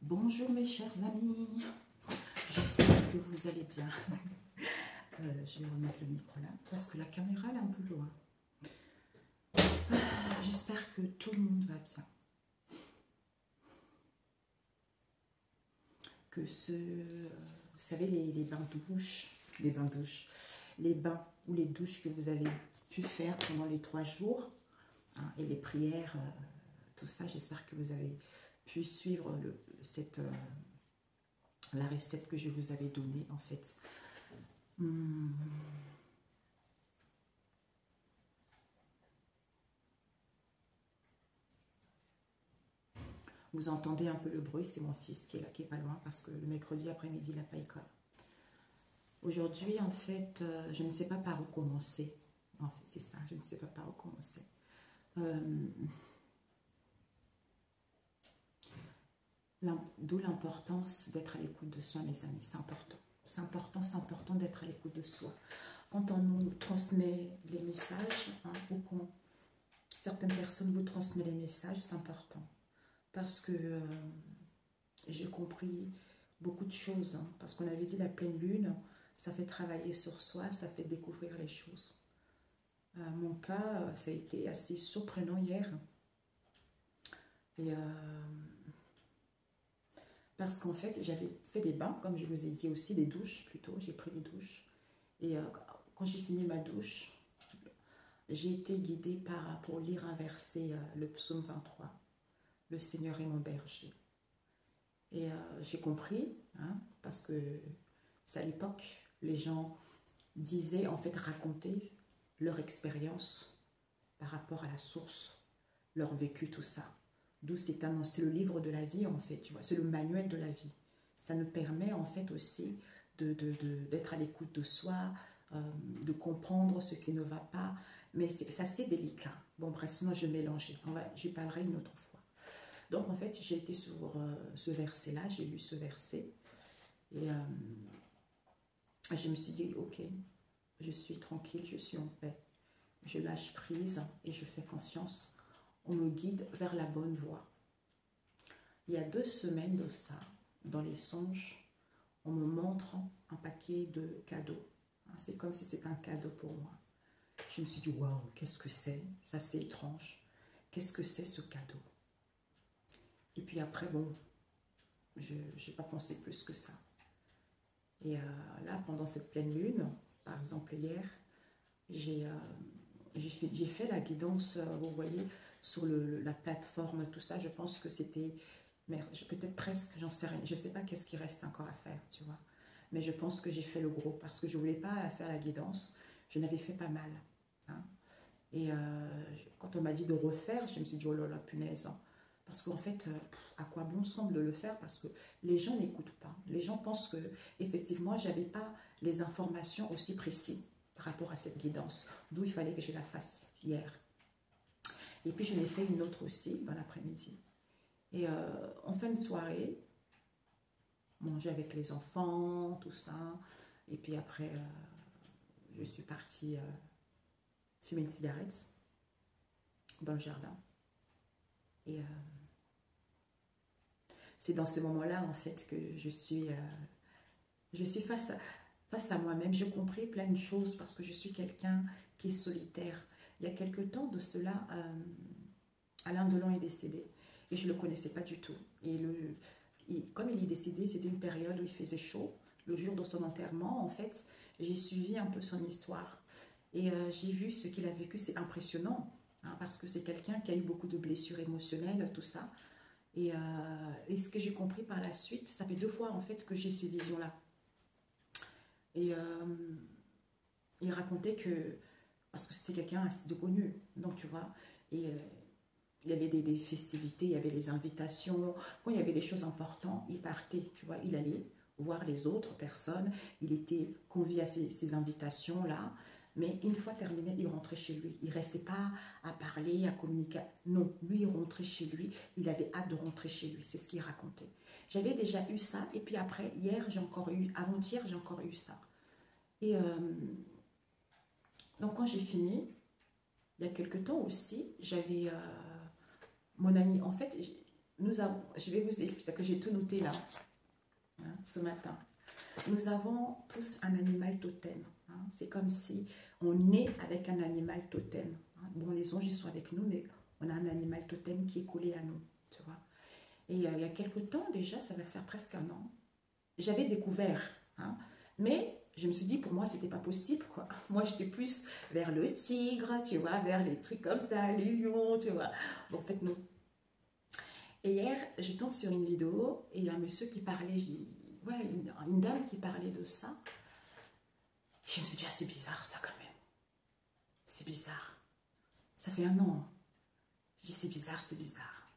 Bonjour mes chers amis, j'espère que vous allez bien. Je vais remettre le micro là parce que la caméra elle est un peu loin. J'espère que tout le monde va bien. Que vous savez les bains douches, les bains ou les douches que vous avez pu faire pendant les 3 jours hein, et les prières, tout ça, j'espère que vous avez pu suivre la recette que je vous avais donnée en fait. Vous entendez un peu le bruit, c'est mon fils qui est là, qui est pas loin, parce que le mercredi après-midi, il n'a pas école. Aujourd'hui, en fait, je ne sais pas par où commencer. En fait, c'est ça, je ne sais pas par où commencer. D'où l'importance d'être à l'écoute de soi, mes amis, c'est important. C'est important d'être à l'écoute de soi. Quand on nous transmet les messages, hein, ou quand certaines personnes vous transmettent les messages, c'est important. Parce que j'ai compris beaucoup de choses. Hein, parce qu'on avait dit la pleine lune, ça fait travailler sur soi, ça fait découvrir les choses. Mon cas, ça a été assez surprenant hier. Et parce qu'en fait, j'avais fait des bains, comme je vous ai dit aussi, des douches plutôt, j'ai pris des douches. Et quand j'ai fini ma douche, j'ai été guidée pour lire un verset, le psaume 23. Le Seigneur est mon berger. Et j'ai compris, hein, parce que c'est à l'époque, les gens disaient, en fait, raconter leur expérience par rapport à la source, leur vécu, tout ça. D'où c'est le livre de la vie, en fait, tu vois, c'est le manuel de la vie. Ça nous permet, en fait, aussi d'être à l'écoute de soi, de comprendre ce qui ne va pas. Mais c'est assez délicat. Bon, bref, sinon je mélangeais. J'y parlerai une autre fois. Donc, en fait, j'ai été sur ce verset-là, j'ai lu ce verset. Et je me suis dit, ok, je suis tranquille, je suis en paix. Je lâche prise et je fais confiance. On me guide vers la bonne voie. Il y a 2 semaines de ça, dans les songes, on me montre un paquet de cadeaux. C'est comme si c'était un cadeau pour moi. Je me suis dit, waouh, qu'est-ce que c'est? Ça, c'est étrange. Qu'est-ce que c'est ce cadeau? Et puis après, bon, je n'ai pas pensé plus que ça. Et là, pendant cette pleine lune, par exemple hier, j'ai fait la guidance, vous voyez, sur la plateforme, tout ça. Je pense que c'était, peut-être presque, j'en sais rien. Je ne sais pas qu'est-ce qui reste encore à faire, tu vois. Mais je pense que j'ai fait le gros parce que je ne voulais pas faire la guidance. Je n'avais fait pas mal. Hein. Et quand on m'a dit de refaire, je me suis dit, oh là là, punaise. Hein. Parce qu'en fait, à quoi bon semble le faire? Parce que les gens n'écoutent pas. Les gens pensent que, effectivement, je n'avais pas les informations aussi précises par rapport à cette guidance. D'où il fallait que je la fasse hier. Et puis, je l'ai fait une autre aussi dans l'après-midi. Et en fin de soirée, manger avec les enfants, tout ça. Et puis après, je suis partie fumer une cigarette dans le jardin. Et c'est dans ce moment-là, en fait, que je suis face à moi-même. J'ai compris plein de choses parce que je suis quelqu'un qui est solitaire. Il y a quelque temps de cela, Alain Delon est décédé. Et je ne le connaissais pas du tout. Et comme il est décédé, c'était une période où il faisait chaud. Le jour de son enterrement, en fait, j'ai suivi un peu son histoire. Et j'ai vu ce qu'il a vécu. C'est impressionnant, hein, parce que c'est quelqu'un qui a eu beaucoup de blessures émotionnelles, tout ça. Et ce que j'ai compris par la suite, ça fait 2 fois, en fait, que j'ai ces visions-là. Et il racontait que, parce que c'était quelqu'un de connu, donc tu vois, et il y avait des festivités, il y avait des invitations. Quand il y avait des choses importantes, il partait, tu vois, il allait voir les autres personnes. Il était convié à ces invitations-là. Mais une fois terminé, il rentrait chez lui. Il ne restait pas à parler, à communiquer. Non, lui, il rentrait chez lui. Il avait hâte de rentrer chez lui. C'est ce qu'il racontait. J'avais déjà eu ça. Et puis après, avant-hier, j'ai encore eu ça. Et donc, quand j'ai fini, il y a quelque temps aussi, j'avais... mon ami, en fait, je vais vous expliquer que j'ai tout noté là, hein, ce matin. Nous avons tous un animal totem. Hein. C'est comme si on est avec un animal totem. Hein. Bon, les anges, ils sont avec nous, mais on a un animal totem qui est collé à nous, tu vois. Et il y a quelques temps déjà, ça va faire presque un an, j'avais découvert, hein, mais je me suis dit, pour moi, c'était pas possible, quoi. Moi, j'étais plus vers le tigre, tu vois, vers les trucs comme ça, les lions, tu vois. Bon, en fait, non. Et hier, je tombe sur une vidéo et il y a un monsieur qui parlait, ouais, une dame qui parlait de ça. Je me suis dit, ah, c'est bizarre ça quand même. C'est bizarre. Ça fait un an. Je dis, c'est bizarre, c'est bizarre.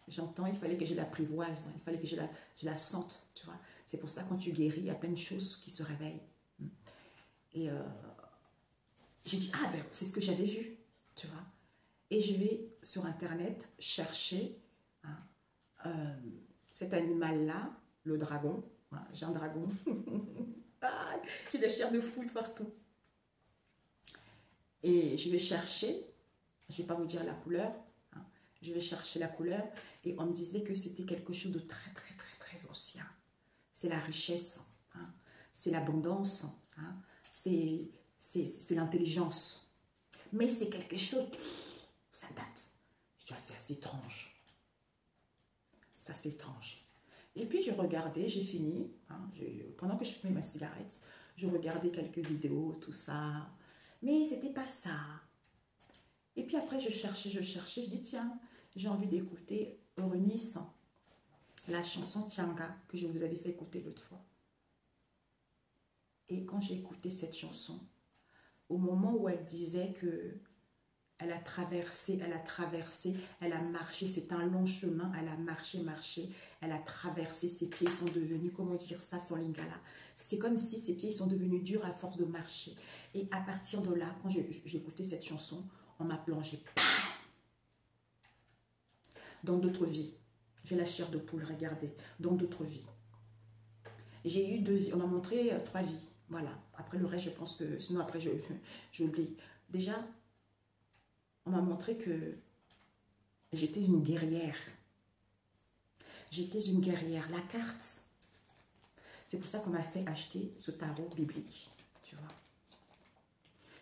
J'entends, il fallait que je l'apprivoise, il fallait que je la sente, tu vois. C'est pour ça, quand tu guéris, il y a plein de choses qui se réveillent. Et j'ai dit, ah ben, c'est ce que j'avais vu, tu vois. Et je vais sur Internet chercher hein, cet animal-là, le dragon. Voilà, j'ai un dragon. Ah, j'ai la chair de foule partout. Et je vais chercher, je ne vais pas vous dire la couleur, hein, je vais chercher la couleur, et on me disait que c'était quelque chose de très, très, très, très ancien. C'est la richesse, hein, c'est l'abondance, hein, c'est l'intelligence. Mais c'est quelque chose, ça date. Je dis, ah, c'est assez étrange. C'est assez étrange. Et puis je regardais, j'ai fini, hein, pendant que je fumais ma cigarette, je regardais quelques vidéos, tout ça. Mais c'était pas ça. Et puis après, je cherchais, je dis, tiens, j'ai envie d'écouter Eunice, la chanson Tianga, que je vous avais fait écouter l'autre fois. Et quand j'ai écouté cette chanson, au moment où elle disait que elle a traversé, elle a marché, c'est un long chemin, elle a marché, elle a traversé, ses pieds sont devenus, comment dire ça sans lingala, c'est comme si ses pieds sont devenus durs à force de marcher. Et à partir de là, quand j'ai écouté cette chanson, on m'a plongé dans d'autres vies. J'ai la chair de poule, regardez, dans d'autres vies. J'ai eu 2 vies, on m'a montré 3 vies, voilà. Après le reste, je pense que, sinon après j'oublie. Déjà, on m'a montré que j'étais une guerrière. J'étais une guerrière. La carte, c'est pour ça qu'on m'a fait acheter ce tarot biblique, tu vois.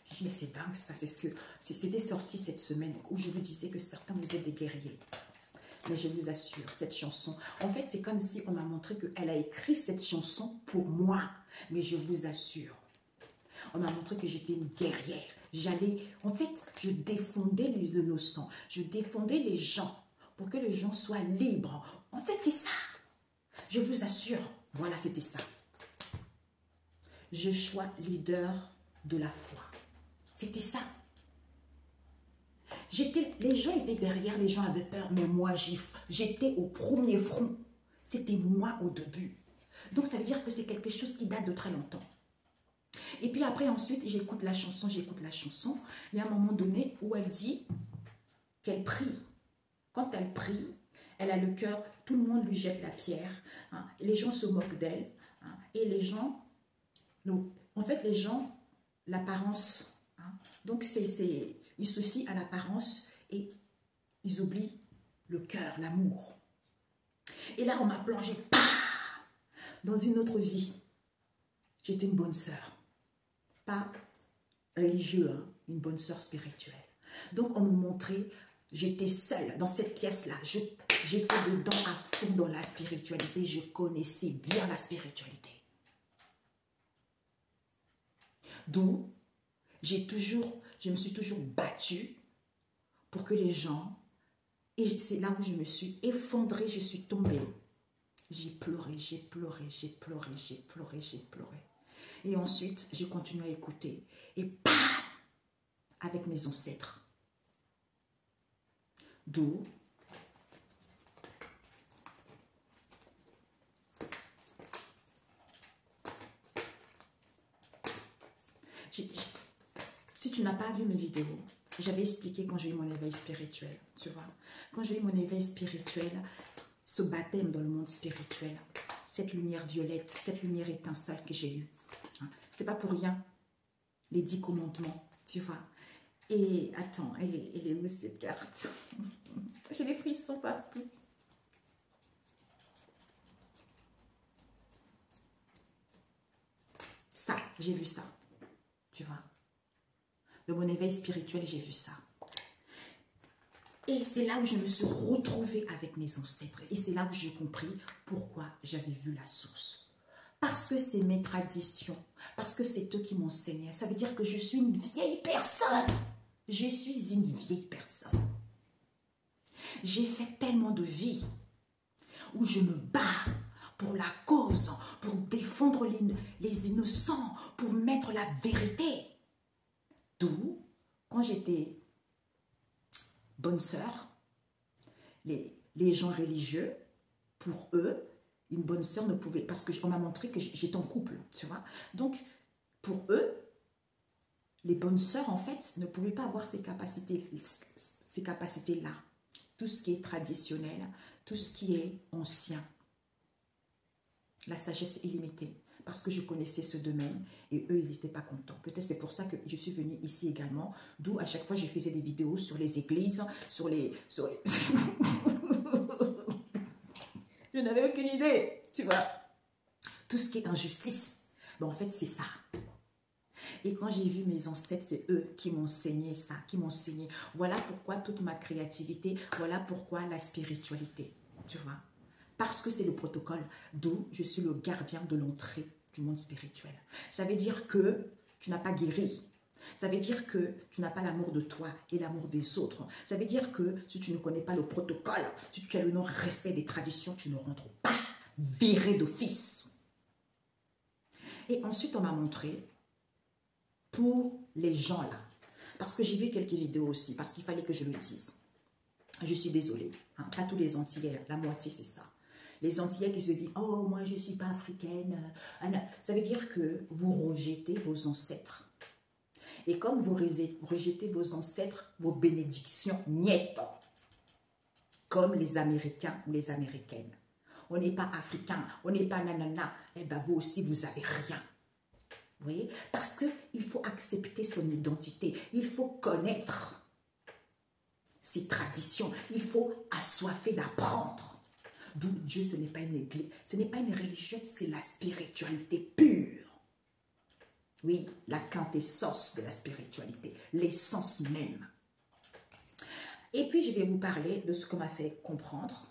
Je dis, mais c'est dingue ça, c'est ce que c'était sorti cette semaine où je vous disais que certains, vous êtes des guerriers. Mais je vous assure, cette chanson, en fait, c'est comme si on m'a montré qu'elle a écrit cette chanson pour moi. Mais je vous assure, on m'a montré que j'étais une guerrière. En fait, je défendais les innocents. Je défendais les gens pour que les gens soient libres. En fait, c'est ça. Je vous assure, voilà, c'était ça. Je sois leader de la foi. C'était ça. Les gens étaient derrière, les gens avaient peur, mais moi, j'étais au premier front. C'était moi au début. Donc, ça veut dire que c'est quelque chose qui date de très longtemps. Et puis après, ensuite, j'écoute la chanson. Il y a un moment donné où elle dit qu'elle prie. Quand elle prie, elle a le cœur, tout le monde lui jette la pierre. Hein, les gens se moquent d'elle. Hein, et les gens, donc, en fait, les gens, l'apparence. Hein, donc, ils se fient à l'apparence et ils oublient le cœur, l'amour. Et là, on m'a plongé dans une autre vie. J'étais une bonne sœur. Pas religieuse, hein, une bonne sœur spirituelle. Donc, on me montrait, j'étais seule dans cette pièce-là. J'étais dedans à fond dans la spiritualité. Je connaissais bien la spiritualité. Donc, je me suis toujours battue pour que les gens, et c'est là où je me suis effondrée, je suis tombée. J'ai pleuré. Et ensuite, j'ai continué à écouter. Et bam, avec mes ancêtres. D'où si tu n'as pas vu mes vidéos, j'avais expliqué quand j'ai eu mon éveil spirituel, tu vois. Quand j'ai eu mon éveil spirituel, ce baptême dans le monde spirituel, cette lumière violette, cette lumière étincelle que j'ai eue. C'est pas pour rien, les 10 commandements, tu vois. Et attends, elle est où cette carte? Je des frissons partout. Ça, j'ai vu ça. Tu vois. De mon éveil spirituel, j'ai vu ça. Et c'est là où je me suis retrouvée avec mes ancêtres. Et c'est là où j'ai compris pourquoi j'avais vu la source. Parce que c'est mes traditions. Parce que c'est eux qui m'enseignaient. Ça veut dire que je suis une vieille personne. Je suis une vieille personne. J'ai fait tellement de vies où je me bats pour la cause, pour défendre les innocents, pour mettre la vérité. D'où, quand j'étais bonne sœur, les gens religieux, pour eux, une bonne sœur ne pouvait, parce qu'on m'a montré que j'étais en couple, tu vois. Donc, pour eux, les bonnes sœurs, en fait, ne pouvaient pas avoir ces capacités-là. Tout ce qui est traditionnel, tout ce qui est ancien. La sagesse illimitée. Parce que je connaissais ce domaine et eux, ils n'étaient pas contents. Peut-être c'est pour ça que je suis venue ici également, d'où à chaque fois je faisais des vidéos sur les églises, sur les... Je n'avais aucune idée, tu vois. Tout ce qui est injustice, ben en fait c'est ça. Et quand j'ai vu mes ancêtres, c'est eux qui m'enseignaient ça, qui m'enseignaient. Voilà pourquoi toute ma créativité, voilà pourquoi la spiritualité, tu vois. Parce que c'est le protocole, d'où je suis le gardien de l'entrée du monde spirituel. Ça veut dire que tu n'as pas guéri. Ça veut dire que tu n'as pas l'amour de toi et l'amour des autres. Ça veut dire que si tu ne connais pas le protocole, si tu as le non-respect des traditions, tu ne rentres pas viré d'office. Et ensuite, on m'a montré pour les gens là. Parce que j'ai vu quelques vidéos aussi, parce qu'il fallait que je le dise. Je suis désolée, hein, pas tous les Antillais, la moitié c'est ça. Les Antillais qui se disent « Oh, moi je ne suis pas africaine ». Ça veut dire que vous rejetez vos ancêtres. Et comme vous rejetez vos ancêtres, vos bénédictions, niet. Comme les Américains ou les Américaines. On n'est pas africain, on n'est pas nanana. Eh bien vous aussi, vous n'avez rien. Vous voyez? Parce qu'il faut accepter son identité. Il faut connaître ses traditions. Il faut assoiffer d'apprendre. D'où Dieu, ce n'est pas une église, ce n'est pas une religion, c'est la spiritualité pure. Oui, la quintessence de la spiritualité, l'essence même. Et puis, je vais vous parler de ce qu'on m'a fait comprendre.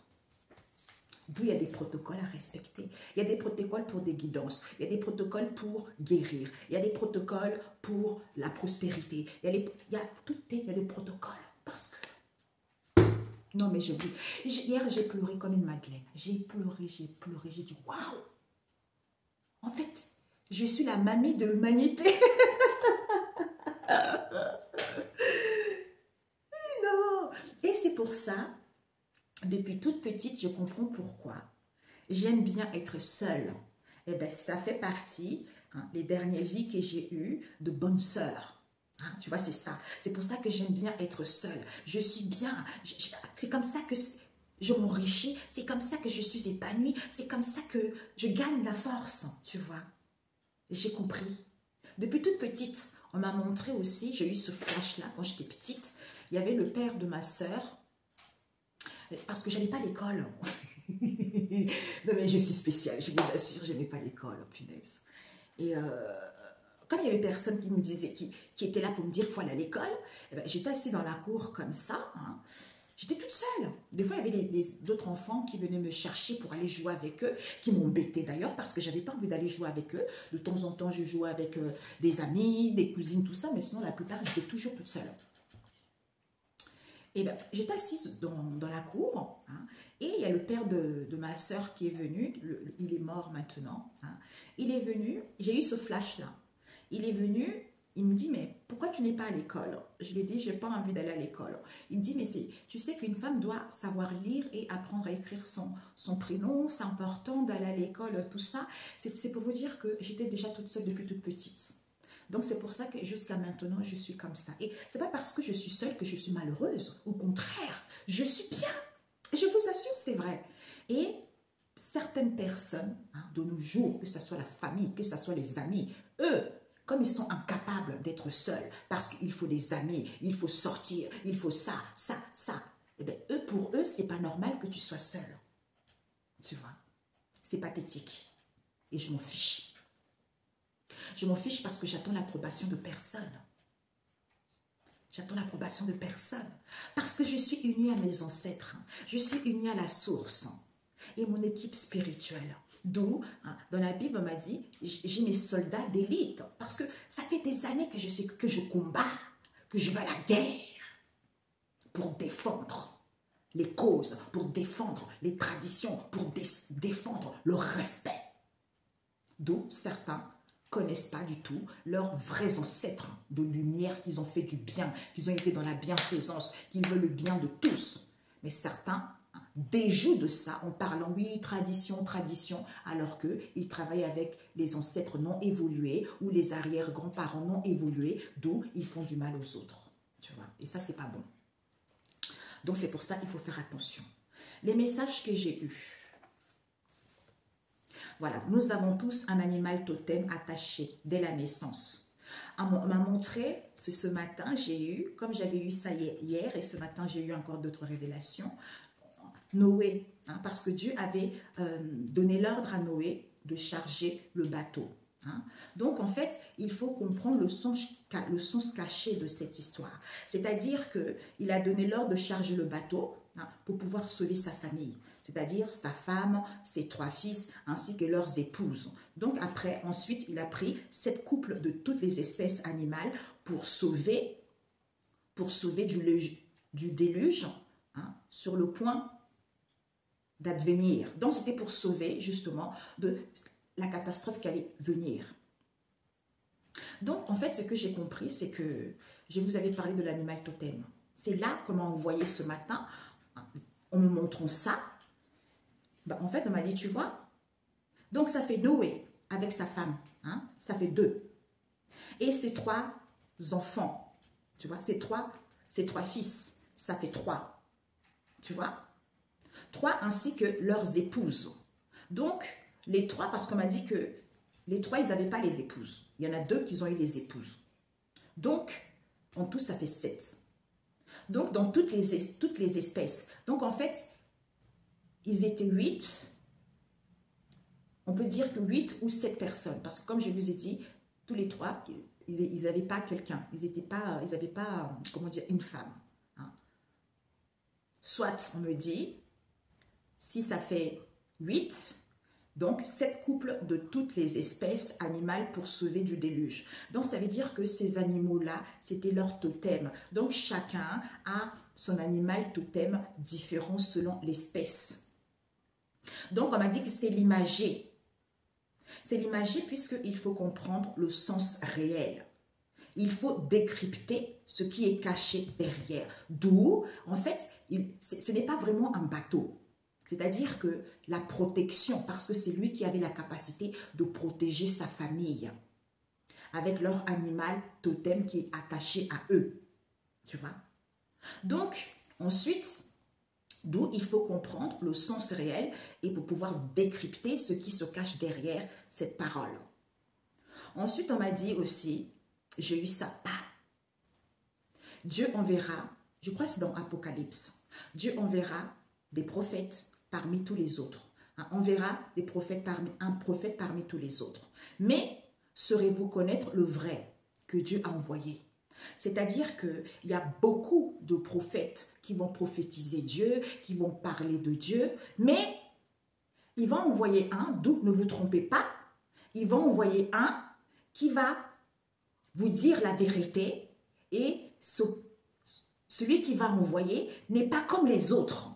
D'où il y a des protocoles à respecter. Il y a des protocoles pour des guidances. Il y a des protocoles pour guérir. Il y a des protocoles pour la prospérité. Il y a des protocoles. Parce que... Non, mais je dis... Hier, j'ai pleuré comme une madeleine. J'ai pleuré. J'ai dit, waouh! En fait, je suis la mamie de l'humanité. Non! Et c'est pour ça... Depuis toute petite, je comprends pourquoi. J'aime bien être seule. Et bien, ça fait partie, hein, les dernières vies que j'ai eues, de bonne sœur. Hein, tu vois, c'est ça. C'est pour ça que j'aime bien être seule. Je suis bien. C'est comme ça que je m'enrichis. C'est comme ça que je suis épanouie. C'est comme ça que je gagne la force. Tu vois. J'ai compris. Depuis toute petite, on m'a montré aussi, j'ai eu ce flash-là quand j'étais petite. Il y avait le père de ma sœur. Parce que je n'allais pas à l'école. Non, mais je suis spéciale, je vous assure, je n'aimais pas l'école, punaise. Et comme il y avait personne qui me disait, qui était là pour me dire qu'il faut aller à l'école, eh ben, j'étais assise dans la cour comme ça. Hein. J'étais toute seule. Des fois, il y avait d'autres enfants qui venaient me chercher pour aller jouer avec eux, qui m'embêtaient d'ailleurs parce que je n'avais pas envie d'aller jouer avec eux. De temps en temps, je jouais avec des amis, des cousines, tout ça, mais sinon, la plupart, j'étais toujours toute seule. Et ben, j'étais assise dans la cour, hein, et il y a le père de ma soeur qui est venu, il est mort maintenant, hein, il est venu, j'ai eu ce flash-là, il est venu, il me dit, mais pourquoi tu n'es pas à l'école? Je lui ai dit, je n'ai pas envie d'aller à l'école. Il me dit, mais tu sais qu'une femme doit savoir lire et apprendre à écrire son prénom, c'est important d'aller à l'école, tout ça. C'est pour vous dire que j'étais déjà toute seule depuis toute petite. Donc, c'est pour ça que jusqu'à maintenant, je suis comme ça. Et ce n'est pas parce que je suis seule que je suis malheureuse. Au contraire, je suis bien. Je vous assure, c'est vrai. Et certaines personnes, hein, de nos jours, que ce soit la famille, que ce soit les amis, eux, comme ils sont incapables d'être seuls, parce qu'il faut des amis, il faut sortir, il faut ça, ça, ça, eh bien, pour eux, c'est pas normal que tu sois seule. Tu vois, c'est pathétique. Et je m'en fiche. Je m'en fiche parce que j'attends l'approbation de personne. J'attends l'approbation de personne. Parce que je suis unie à mes ancêtres. Je suis unie à la source. Et mon équipe spirituelle. D'où, dans la Bible, on m'a dit, j'ai mes soldats d'élite. Parce que ça fait des années que je combats, que je vais à la guerre pour défendre les causes, pour défendre les traditions, pour défendre le respect. D'où certains connaissent pas du tout leurs vrais ancêtres de lumière, qu'ils ont fait du bien, qu'ils ont été dans la bienfaisance, qu'ils veulent le bien de tous. Mais certains déjouent de ça en parlant, oui, tradition, tradition, alors qu'ils travaillent avec les ancêtres non évolués ou les arrière-grands-parents non évolués, d'où ils font du mal aux autres. Tu vois, et ça, c'est pas bon. Donc, c'est pour ça qu'il faut faire attention. Les messages que j'ai eus. Voilà, nous avons tous un animal totem attaché dès la naissance. On m'a montré, c'est ce matin, j'ai eu, comme j'avais eu ça hier, et ce matin, j'ai eu encore d'autres révélations, Noé, parce que Dieu avait donné l'ordre à Noé de charger le bateau. Donc, en fait, il faut comprendre le sens caché de cette histoire. C'est-à-dire qu'il a donné l'ordre de charger le bateau pour pouvoir sauver sa famille. C'est-à-dire sa femme, ses 3 fils, ainsi que leurs épouses. Donc, après, ensuite, il a pris 7 couples de toutes les espèces animales pour sauver du déluge sur le point d'advenir. Donc, c'était pour sauver, justement, de la catastrophe qui allait venir. Donc, en fait, ce que j'ai compris, c'est que je vous avais parlé de l'animal totem. C'est là, comment vous voyez ce matin, en me montrant ça, en fait, on m'a dit, tu vois, donc ça fait Noé avec sa femme, ça fait 2. Et ses 3 enfants, tu vois, ses trois fils, ça fait 3. Tu vois, 3 ainsi que leurs épouses. Donc, les 3, parce qu'on m'a dit que les 3, ils n'avaient pas les épouses. Il y en a 2 qui ont eu les épouses. Donc, en tout, ça fait 7. Donc, dans toutes les espèces. Donc, en fait, ils étaient 8. On peut dire que 8 ou 7 personnes. Parce que, comme je vous ai dit, tous les 3, ils n'avaient pas quelqu'un. Ils n'avaient pas, comment dire, une femme. Soit, on me dit, si ça fait 8, donc 7 couples de toutes les espèces animales pour sauver du déluge. Donc, ça veut dire que ces animaux-là, c'était leur totem. Donc, chacun a son animal totem différent selon l'espèce. Donc, on m'a dit que c'est l'imagé. C'est l'imagé puisqu'il faut comprendre le sens réel. Il faut décrypter ce qui est caché derrière. D'où, en fait, ce n'est pas vraiment un bateau. C'est-à-dire que la protection, parce que c'est lui qui avait la capacité de protéger sa famille avec leur animal totem qui est attaché à eux. Tu vois? Donc, ensuite, d'où il faut comprendre le sens réel et pour pouvoir décrypter ce qui se cache derrière cette parole. Ensuite, on m'a dit aussi, j'ai eu ça. Dieu enverra, je crois que c'est dans Apocalypse, Dieu enverra des prophètes parmi tous les autres. On verra un prophète parmi tous les autres. Mais saurez-vous connaître le vrai que Dieu a envoyé? C'est-à-dire qu'il y a beaucoup de prophètes qui vont prophétiser Dieu, qui vont parler de Dieu, mais il va envoyer un, d'où ne vous trompez pas, il va envoyer un qui va vous dire la vérité et celui qui va envoyer n'est pas comme les autres.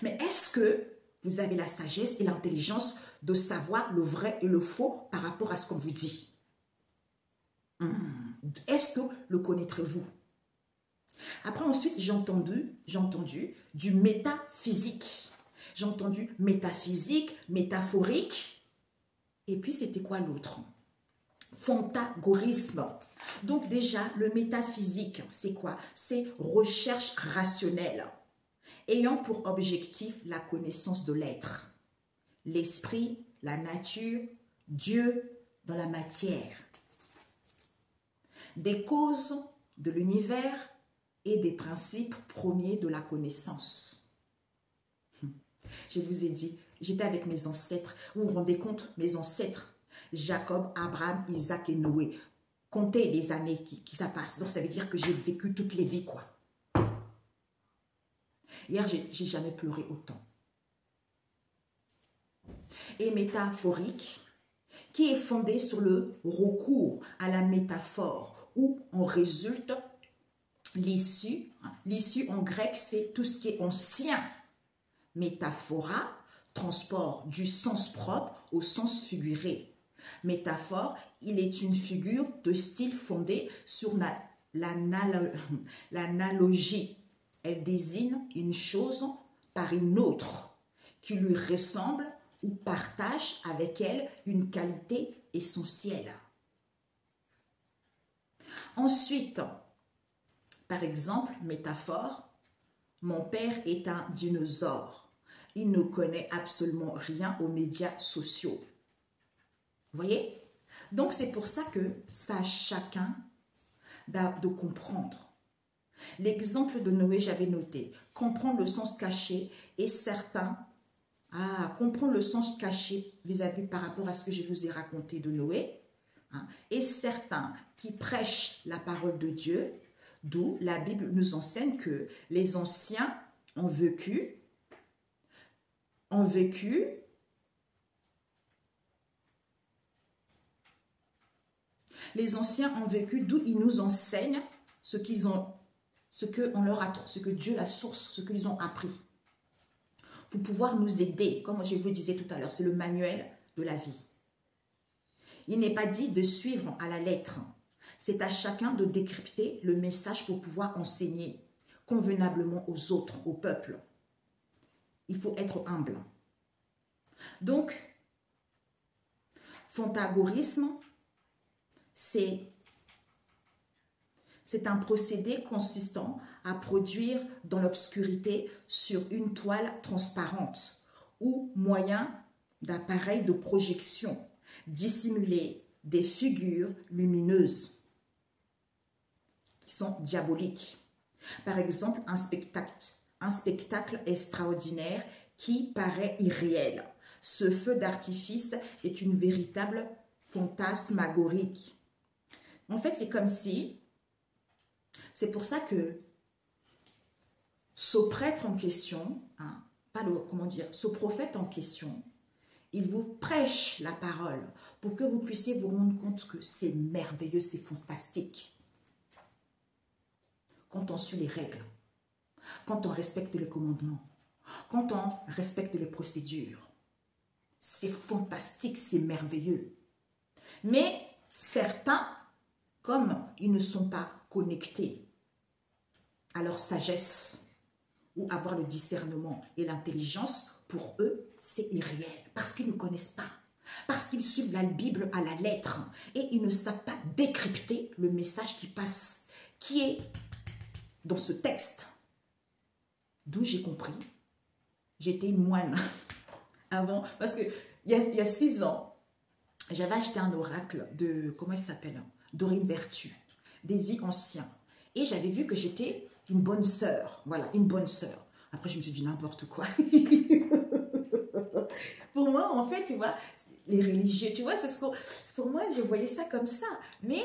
Mais est-ce que vous avez la sagesse et l'intelligence de savoir le vrai et le faux par rapport à ce qu'on vous dit? Est-ce que le connaîtrez-vous? Après, ensuite, j'ai entendu du métaphysique. J'ai entendu métaphysique, métaphorique. Et puis, c'était quoi l'autre? Fantagorisme. Donc déjà, le métaphysique, c'est quoi? C'est recherche rationnelle, ayant pour objectif la connaissance de l'être, l'esprit, la nature, Dieu dans la matière, des causes de l'univers et des principes premiers de la connaissance. Je vous ai dit, j'étais avec mes ancêtres. Vous vous rendez compte, mes ancêtres, Jacob, Abraham, Isaac et Noé. Comptez les années qui ça passe. Donc ça veut dire que j'ai vécu toutes les vies, quoi. Hier, j'ai jamais pleuré autant. Et métaphorique, qui est fondée sur le recours à la métaphore, où en résulte l'issue. L'issue en grec, c'est tout ce qui est ancien. Métaphora, transport du sens propre au sens figuré. Métaphore, il est une figure de style fondée sur l'analogie. Elle désigne une chose par une autre qui lui ressemble ou partage avec elle une qualité essentielle. Ensuite, par exemple, métaphore, mon père est un dinosaure. Il ne connaît absolument rien aux médias sociaux. Vous voyez? Donc, c'est pour ça que ça a chacun de comprendre. L'exemple de Noé, j'avais noté. Comprendre le sens caché et certains... comprendre le sens caché vis-à-vis par rapport à ce que je vous ai raconté de Noé. Et certains qui prêchent la parole de Dieu, d'où la Bible nous enseigne que les anciens ont vécu, d'où ils nous enseignent ce que Dieu, la source, ce qu'ils ont appris. Pour pouvoir nous aider, comme je vous disais tout à l'heure, c'est le manuel de la vie. Il n'est pas dit de suivre à la lettre. C'est à chacun de décrypter le message pour pouvoir enseigner convenablement aux autres, au peuple. Il faut être humble. Donc, phantagorisme, c'est un procédé consistant à produire dans l'obscurité sur une toile transparente ou moyen d'appareil de projection, dissimuler des figures lumineuses qui sont diaboliques. Par exemple, un spectacle extraordinaire qui paraît irréel. Ce feu d'artifice est une véritable fantasmagorie. En fait, c'est comme si... C'est pour ça que ce prêtre en question, ce prophète en question, il vous prêche la parole pour que vous puissiez vous rendre compte que c'est merveilleux, c'est fantastique. Quand on suit les règles, quand on respecte les commandements, quand on respecte les procédures, c'est fantastique, c'est merveilleux. Mais certains, comme ils ne sont pas connectés à leur sagesse ou avoir le discernement et l'intelligence, pour eux, c'est irréel parce qu'ils ne connaissent pas, parce qu'ils suivent la Bible à la lettre et ils ne savent pas décrypter le message qui passe, qui est dans ce texte. D'où j'ai compris, j'étais une moine avant, parce qu'il y a 6 ans, j'avais acheté un oracle de, comment il s'appelle, Dorine Vertu, des vies anciennes. Et j'avais vu que j'étais une bonne sœur. Voilà, une bonne sœur. Après, je me suis dit n'importe quoi. Pour moi, en fait, tu vois, les religieux, tu vois, pour moi, je voyais ça comme ça. Mais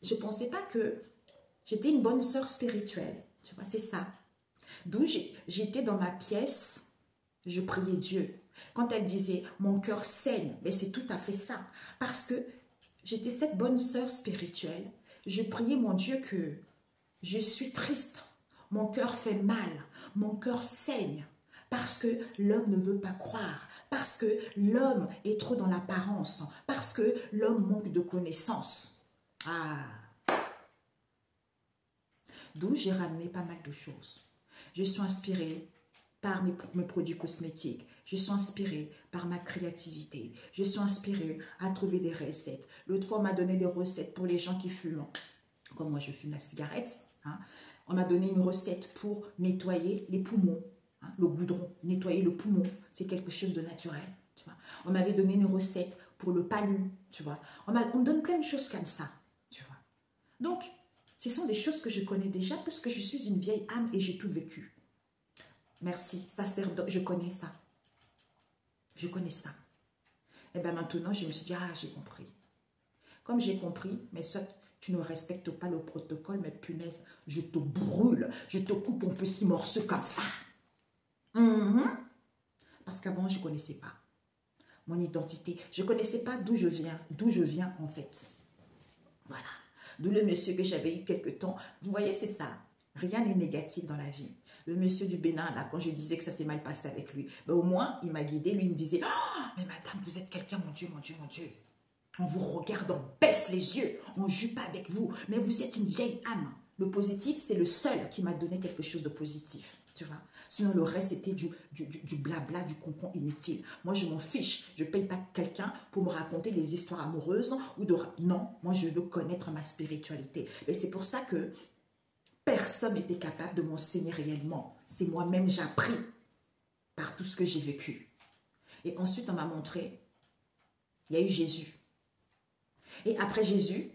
je ne pensais pas que j'étais une bonne sœur spirituelle. Tu vois, c'est ça. D'où j'étais dans ma pièce, je priais Dieu. Quand elle disait, mon cœur saigne, mais c'est tout à fait ça. Parce que j'étais cette bonne sœur spirituelle. Je priais mon Dieu que je suis triste. Mon cœur fait mal. Mon cœur saigne. Parce que l'homme ne veut pas croire. Parce que l'homme est trop dans l'apparence. Parce que l'homme manque de connaissances. D'où j'ai ramené pas mal de choses. Je suis inspirée par mes produits cosmétiques. Je suis inspirée par ma créativité. Je suis inspirée à trouver des recettes. L'autre fois, on m'a donné des recettes pour les gens qui fument. Comme moi, je fume la cigarette. On m'a donné une recette pour nettoyer les poumons. Le goudron, nettoyer le poumon. C'est quelque chose de naturel. Tu vois. On m'avait donné une recette pour le palu. Tu vois. On me donne plein de choses comme ça. Tu vois. Donc, Ce sont des choses que je connais déjà parce que je suis une vieille âme et j'ai tout vécu. Merci, sacerdoce, je connais ça. Je connais ça. Et bien maintenant, je me suis dit, ah, j'ai compris. Comme j'ai compris, mais soit tu ne respectes pas le protocole, mais punaise, je te brûle, je te coupe en petits morceaux comme ça. Parce qu'avant, je ne connaissais pas mon identité. Je ne connaissais pas d'où je viens en fait. Voilà. D'où le monsieur que j'avais eu quelque temps. Vous voyez, c'est ça. Rien n'est négatif dans la vie. Le monsieur du Bénin, là, quand je disais que ça s'est mal passé avec lui, ben au moins, il m'a guidé. Lui, il me disait, oh, mais madame, vous êtes quelqu'un, mon Dieu, mon Dieu, mon Dieu. On vous regarde, on baisse les yeux, on ne joue pas avec vous, mais vous êtes une vieille âme. Le positif, c'est le seul qui m'a donné quelque chose de positif, tu vois. Sinon, le reste, c'était du blabla, du concon inutile. Moi, je m'en fiche. Je ne paye pas quelqu'un pour me raconter des histoires amoureuses ou de... Non, moi, je veux connaître ma spiritualité. Et c'est pour ça que personne n'était capable de m'enseigner réellement. C'est moi-même, j'ai appris par tout ce que j'ai vécu. Et ensuite, on m'a montré, il y a eu Jésus. Et après Jésus,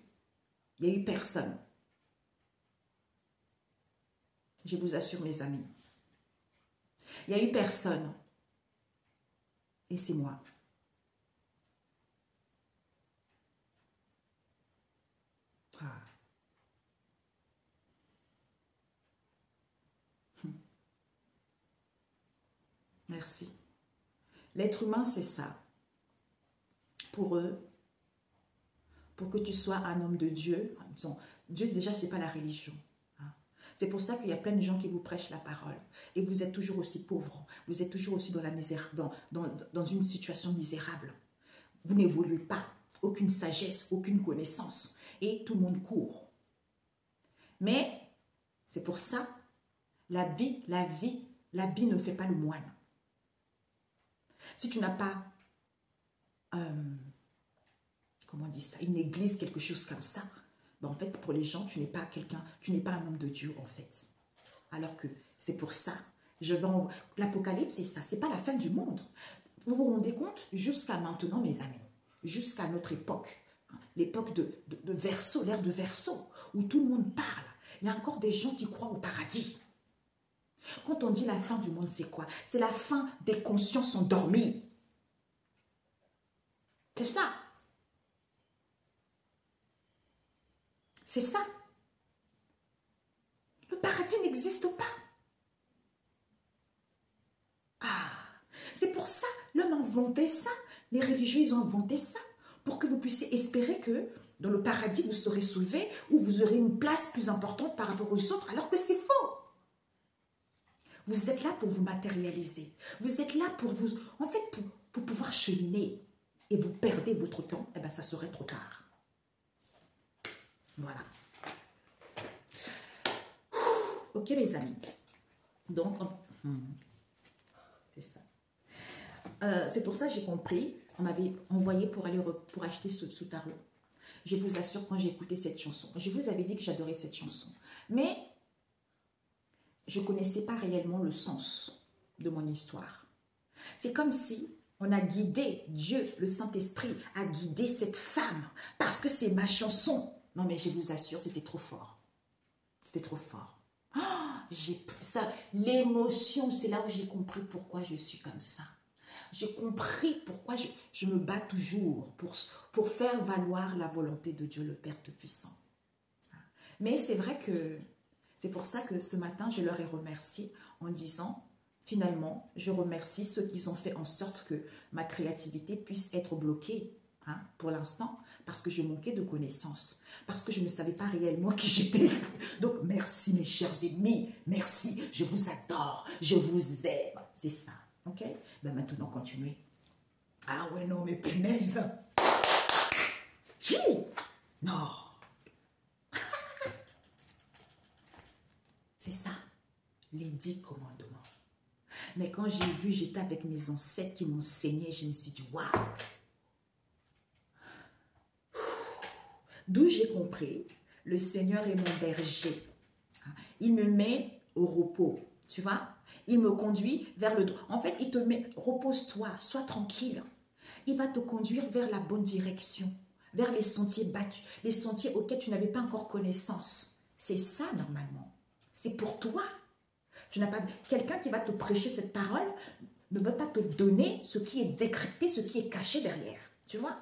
il n'y a eu personne. Je vous assure, mes amis. Il n'y a eu personne. Et c'est moi. Ah. Merci. L'être humain, c'est ça. Pour eux, pour que tu sois un homme de Dieu, Dieu déjà, ce n'est pas la religion. C'est pour ça qu'il y a plein de gens qui vous prêchent la parole. Et vous êtes toujours aussi pauvre. Vous êtes toujours aussi dans la misère, dans une situation misérable. Vous n'évoluez pas. Aucune sagesse, aucune connaissance. Et tout le monde court. Mais c'est pour ça, l'habit ne fait pas le moine. Si tu n'as pas, comment on dit ça, une église, quelque chose comme ça, ben en fait, pour les gens, tu n'es pas quelqu'un, tu n'es pas un homme de Dieu, en fait. Alors que c'est pour ça, l'Apocalypse, c'est ça, c'est pas la fin du monde. Vous vous rendez compte, jusqu'à maintenant, mes amis, jusqu'à notre époque, l'époque de Verseau, l'ère de Verseau, où tout le monde parle, il y a encore des gens qui croient au paradis. Quand on dit la fin du monde, c'est quoi? C'est la fin des consciences endormies. C'est ça. C'est ça. Le paradis n'existe pas. Ah, c'est pour ça, l'homme a inventé ça. Les religieux, ils ont inventé ça. Pour que vous puissiez espérer que dans le paradis, vous serez soulevé ou vous aurez une place plus importante par rapport aux autres, alors que c'est faux. Vous êtes là pour vous matérialiser. Vous êtes là pour vous... En fait, pour pouvoir cheminer. Et vous perdez votre temps, eh bien, ça serait trop tard. Voilà. Ok, les amis. Donc, c'est ça. C'est pour ça que j'ai compris. On m'avait envoyé pour aller pour acheter ce tarot. Je vous assure, quand j'ai écouté cette chanson, je vous avais dit que j'adorais cette chanson. Mais je ne connaissais pas réellement le sens de mon histoire. C'est comme si on a guidé, Dieu, le Saint-Esprit, a guidé cette femme. Parce que c'est ma chanson. Non, mais je vous assure, c'était trop fort. C'était trop fort. Oh, l'émotion, c'est là où j'ai compris pourquoi je suis comme ça. J'ai compris pourquoi je me bats toujours pour faire valoir la volonté de Dieu, le Père Tout-Puissant. Mais c'est vrai que c'est pour ça que ce matin, je leur ai remercié en disant, finalement, je remercie ceux qui ont fait en sorte que ma créativité puisse être bloquée pour l'instant, parce que je manquais de connaissances, parce que je ne savais pas réellement qui j'étais. Donc, merci mes chers ennemis, merci, je vous adore, je vous aime. C'est ça, ok? Ben maintenant, continuez. Ah ouais, non, mais punaise. Non. C'est ça, les 10 commandements. Mais quand j'ai vu, j'étais avec mes ancêtres qui m'enseignaient, je me suis dit, waouh. D'où j'ai compris, le Seigneur est mon berger. Il me met au repos, tu vois. Il me conduit vers le droit. En fait, il te met, repose-toi, sois tranquille. Il va te conduire vers la bonne direction, vers les sentiers battus, les sentiers auxquels tu n'avais pas encore connaissance. C'est ça, normalement. C'est pour toi. Tu n'as pas... Quelqu'un qui va te prêcher cette parole ne veut pas te donner ce qui est décrypté, ce qui est caché derrière. Tu vois?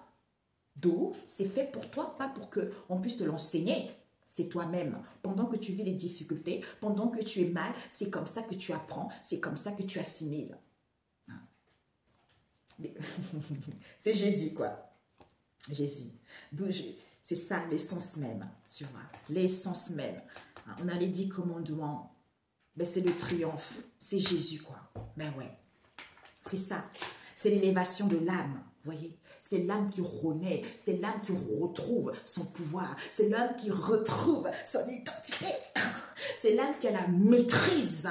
D'où c'est fait pour toi, pas pour qu'on puisse te l'enseigner. C'est toi-même. Pendant que tu vis les difficultés, pendant que tu es mal, c'est comme ça que tu apprends, c'est comme ça que tu assimiles. C'est Jésus, quoi. Jésus. C'est ça, l'essence même, tu vois. L'essence même. On a les 10 commandements. Ben, c'est le triomphe. C'est Jésus, quoi. Ben ouais. C'est ça. C'est l'élévation de l'âme, voyez. C'est l'âme qui renaît, c'est l'âme qui retrouve son pouvoir, c'est l'âme qui retrouve son identité. C'est l'âme qui a la maîtrise,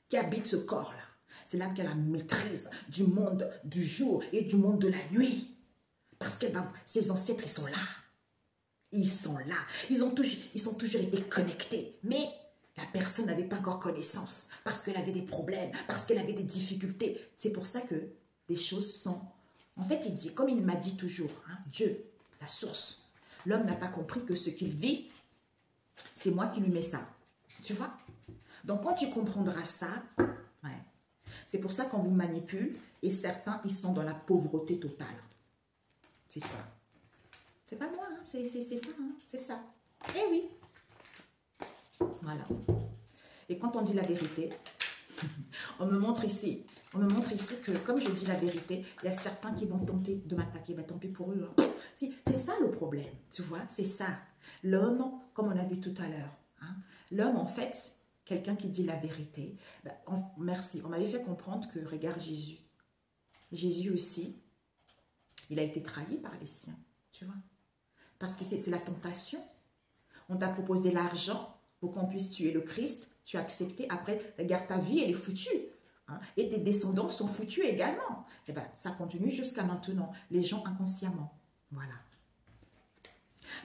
qui habite ce corps-là. C'est l'âme qui a la maîtrise du monde du jour et du monde de la nuit. Parce que ses ancêtres, ils sont là. Ils sont là. Ils sont toujours été connectés. Mais la personne n'avait pas encore connaissance parce qu'elle avait des problèmes, parce qu'elle avait des difficultés. C'est pour ça que des choses sont... En fait, il dit, comme il m'a dit toujours, hein, Dieu, la source. L'homme n'a pas compris que ce qu'il vit, c'est moi qui lui mets ça. Tu vois? Donc, quand tu comprendras ça, ouais, c'est pour ça qu'on vous manipule et certains, ils sont dans la pauvreté totale. C'est ça. C'est pas moi, hein, c'est ça, hein, c'est ça. Eh oui. Voilà. Et quand on dit la vérité, on me montre ici que, comme je dis la vérité, il y a certains qui vont tenter de m'attaquer. Ben, tant pis pour eux. Hein. C'est ça le problème, tu vois, c'est ça. L'homme, comme on a vu tout à l'heure, hein, l'homme, en fait, quelqu'un qui dit la vérité, ben, merci, on m'avait fait comprendre que, regarde Jésus. Jésus aussi, il a été trahi par les siens, tu vois. Parce que c'est la tentation. On t'a proposé l'argent pour qu'on puisse tuer le Christ. Tu as accepté. Après, regarde, ta vie, elle est foutue. Hein, et tes descendants sont foutus également. Et ben, ça continue jusqu'à maintenant. Les gens inconsciemment. Voilà.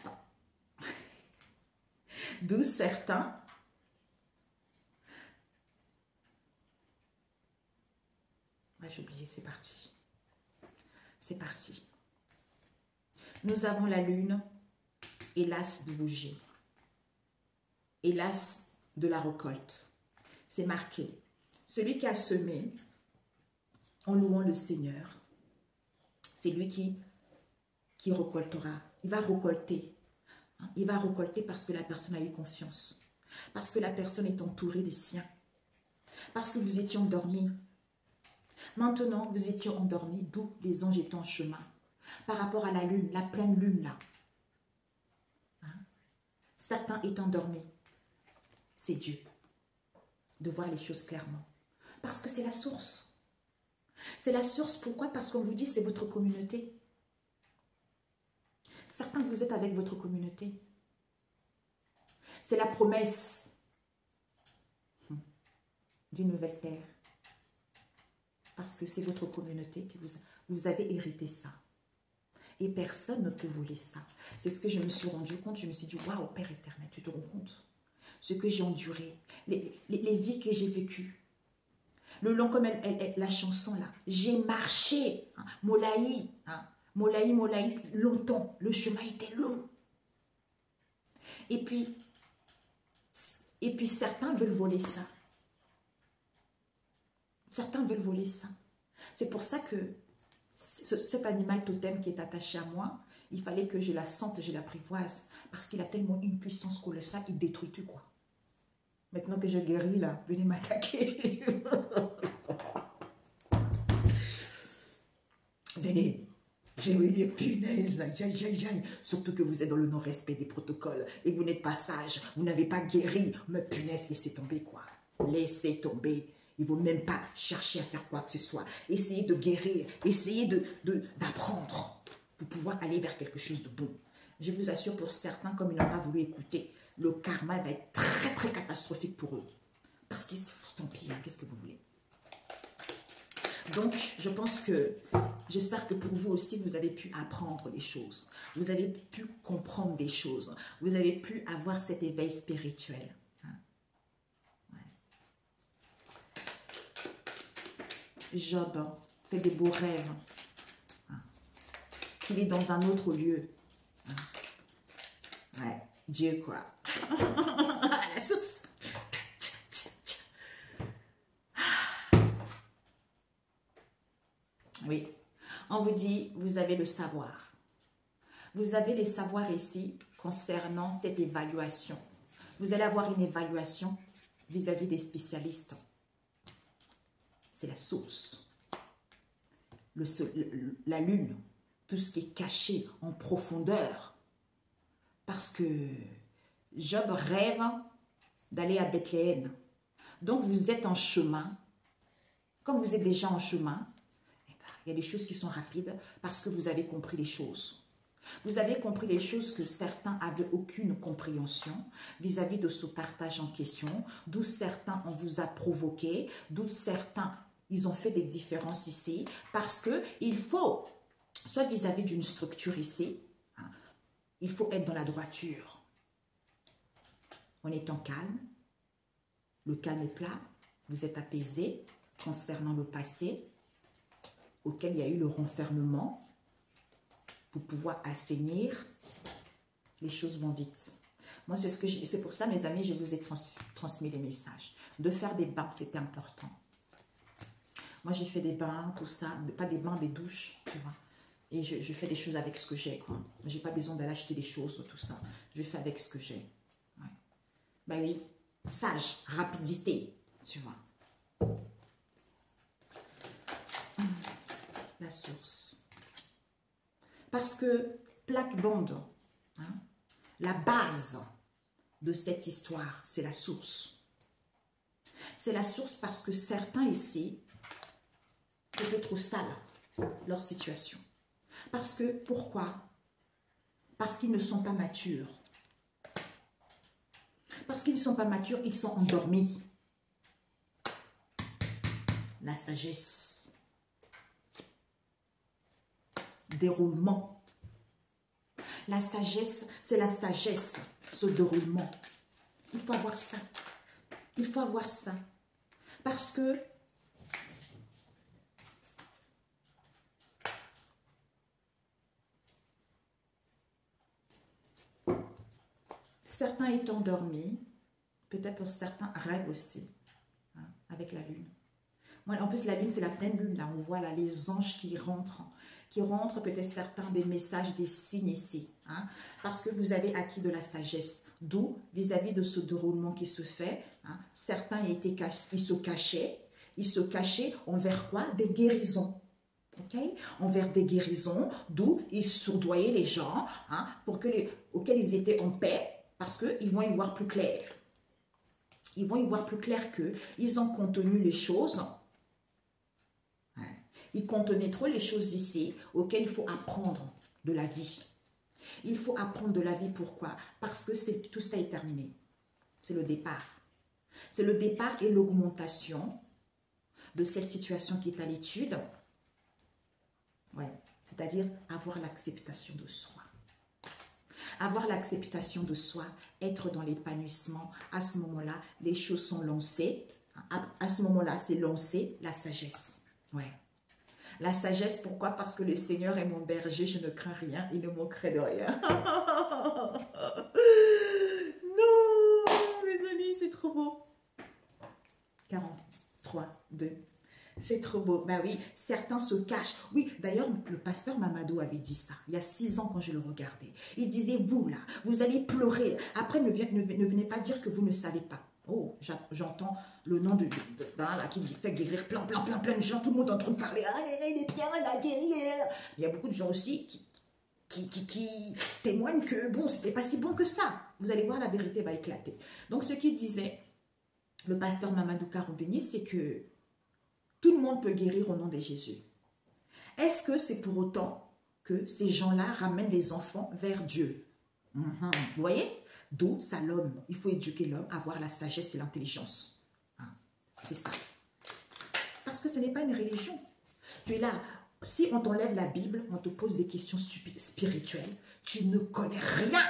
Bon. D'où certains... Ouais, j'ai oublié, c'est parti. C'est parti. Nous avons la lune et l'as de bougie. Et l'as de la récolte. C'est marqué. Celui qui a semé en louant le Seigneur, c'est lui qui récoltera. Il va récolter. Il va récolter parce que la personne a eu confiance. Parce que la personne est entourée des siens. Parce que vous étiez endormis. Maintenant, vous étiez endormis, d'où les anges étaient en chemin. Par rapport à la lune, la pleine lune là. Hein? Satan est endormi. C'est Dieu. De voir les choses clairement. Parce que c'est la source. C'est la source, pourquoi? Parce qu'on vous dit c'est votre communauté. Certains, vous êtes avec votre communauté. C'est la promesse d'une nouvelle terre. Parce que c'est votre communauté qui vous avez hérité ça. Et personne ne peut voler ça. C'est ce que je me suis rendu compte. Je me suis dit, waouh, Père éternel, tu te rends compte? Ce que j'ai enduré, les vies que j'ai vécues. Le long comme la chanson là. J'ai marché, hein, Molaï, hein, Molaï, longtemps. Le chemin était long. Et puis certains veulent voler ça. Certains veulent voler ça. C'est pour ça que cet animal totem qui est attaché à moi, il fallait que je la sente, je l'apprivoise. Parce qu'il a tellement une puissance colossale, il détruit tout quoi. Maintenant que je guéris là, venez m'attaquer. Venez. J'ai oublié, punaise, surtout que vous êtes dans le non-respect des protocoles et vous n'êtes pas sage, vous n'avez pas guéri. Mais punaise, laissez tomber quoi. Laissez tomber. Il ne faut même pas chercher à faire quoi que ce soit. Essayez de guérir, essayez d'apprendre pour pouvoir aller vers quelque chose de bon. Je vous assure pour certains, comme ils n'ont pas voulu écouter, le karma va être très très catastrophique pour eux. Parce que tant pis, hein, qu'est-ce que vous voulez? Donc, je pense que, j'espère que pour vous aussi, vous avez pu apprendre les choses. Vous avez pu comprendre des choses. Vous avez pu avoir cet éveil spirituel. Hein? Ouais. Job hein, fait des beaux rêves. Hein? Il est dans un autre lieu. Hein? Ouais, Dieu quoi. La source. Oui, on vous dit, vous avez le savoir. Vous avez les savoirs ici concernant cette évaluation. Vous allez avoir une évaluation vis-à-vis des spécialistes. C'est la source. La lune, tout ce qui est caché en profondeur. Parce que Job rêve d'aller à Bethléem. Donc vous êtes en chemin. Comme vous êtes déjà en chemin, il y a des choses qui sont rapides parce que vous avez compris les choses. Vous avez compris les choses que certains n'avaient aucune compréhension vis-à-vis de ce partage en question, d'où certains on vous a provoqué, d'où certains ils ont fait des différences ici, parce que il faut, soit vis-à-vis d'une structure ici, hein, il faut être dans la droiture. En étant calme, le calme est plat, vous êtes apaisé concernant le passé, auquel il y a eu le renfermement, pour pouvoir assainir, les choses vont vite. Moi, c'est pour ça, mes amis, je vous ai transmis les messages. De faire des bains, c'était important. Moi, j'ai fait des bains, tout ça, pas des bains, des douches, tu vois. Et je fais des choses avec ce que j'ai, quoi. Je n'ai pas besoin d'aller acheter des choses, tout ça. Je fais avec ce que j'ai. Ouais. Ben oui, sage, rapidité, tu vois. La source. Parce que plaque-bande, hein, la base de cette histoire, c'est la source. C'est la source parce que certains ici, peut-être trop sale leur situation. Parce que, pourquoi? Parce qu'ils ne sont pas matures. Parce qu'ils ne sont pas matures, ils sont endormis. La sagesse. Déroulement. La sagesse, c'est la sagesse, ce déroulement. Il faut avoir ça. Il faut avoir ça. Parce que certains étant endormis, peut-être pour certains rêvent aussi, hein, avec la lune. Moi, en plus, la lune, c'est la pleine lune. Là, on voit là, les anges qui rentrent peut-être certains des messages, des signes ici. Hein, parce que vous avez acquis de la sagesse. D'où, vis-à-vis de ce déroulement qui se fait, hein, certains ils se cachaient. Ils se cachaient envers quoi? Des guérisons. Okay? Envers des guérisons, d'où ils sourdoyaient les gens, hein, auxquels ils étaient en paix, parce qu'ils vont y voir plus clair. Ils vont y voir plus clair qu'ils ont contenu les choses. Ils contenaient trop les choses ici, auxquelles il faut apprendre de la vie. Il faut apprendre de la vie, pourquoi? Parce que tout ça est terminé. C'est le départ. C'est le départ et l'augmentation de cette situation qui est à l'étude. Ouais, c'est-à-dire avoir l'acceptation de soi. Avoir l'acceptation de soi, être dans l'épanouissement, à ce moment-là, les choses sont lancées. À ce moment-là, c'est lancé la sagesse. Ouais. La sagesse, pourquoi? Parce que le Seigneur est mon berger, je ne crains rien, il ne manquerait de rien. Non, mes amis, c'est trop beau. 43, 2. C'est trop beau. Ben oui, certains se cachent. Oui, d'ailleurs, le pasteur Mamadou avait dit ça, il y a 6 ans quand je le regardais. Il disait, vous là, vous allez pleurer. Après, ne venez pas dire que vous ne savez pas. Oh, j'entends le nom là, qui fait guérir plein de gens. Tout le monde est en train de parler. Ah, il est bien, il a guéri. Il y a beaucoup de gens aussi qui témoignent que, bon, c'était pas si bon que ça. Vous allez voir, la vérité va éclater. Donc, ce qu'il disait, le pasteur Mamadou Karoubeni, c'est que tout le monde peut guérir au nom de Jésus. Est-ce que c'est pour autant que ces gens-là ramènent les enfants vers Dieu? Vous voyez? D'où ça l'homme. Il faut éduquer l'homme à avoir la sagesse et l'intelligence. C'est ça. Parce que ce n'est pas une religion. Tu es là. Si on t'enlève la Bible, on te pose des questions spirituelles, tu ne connais rien.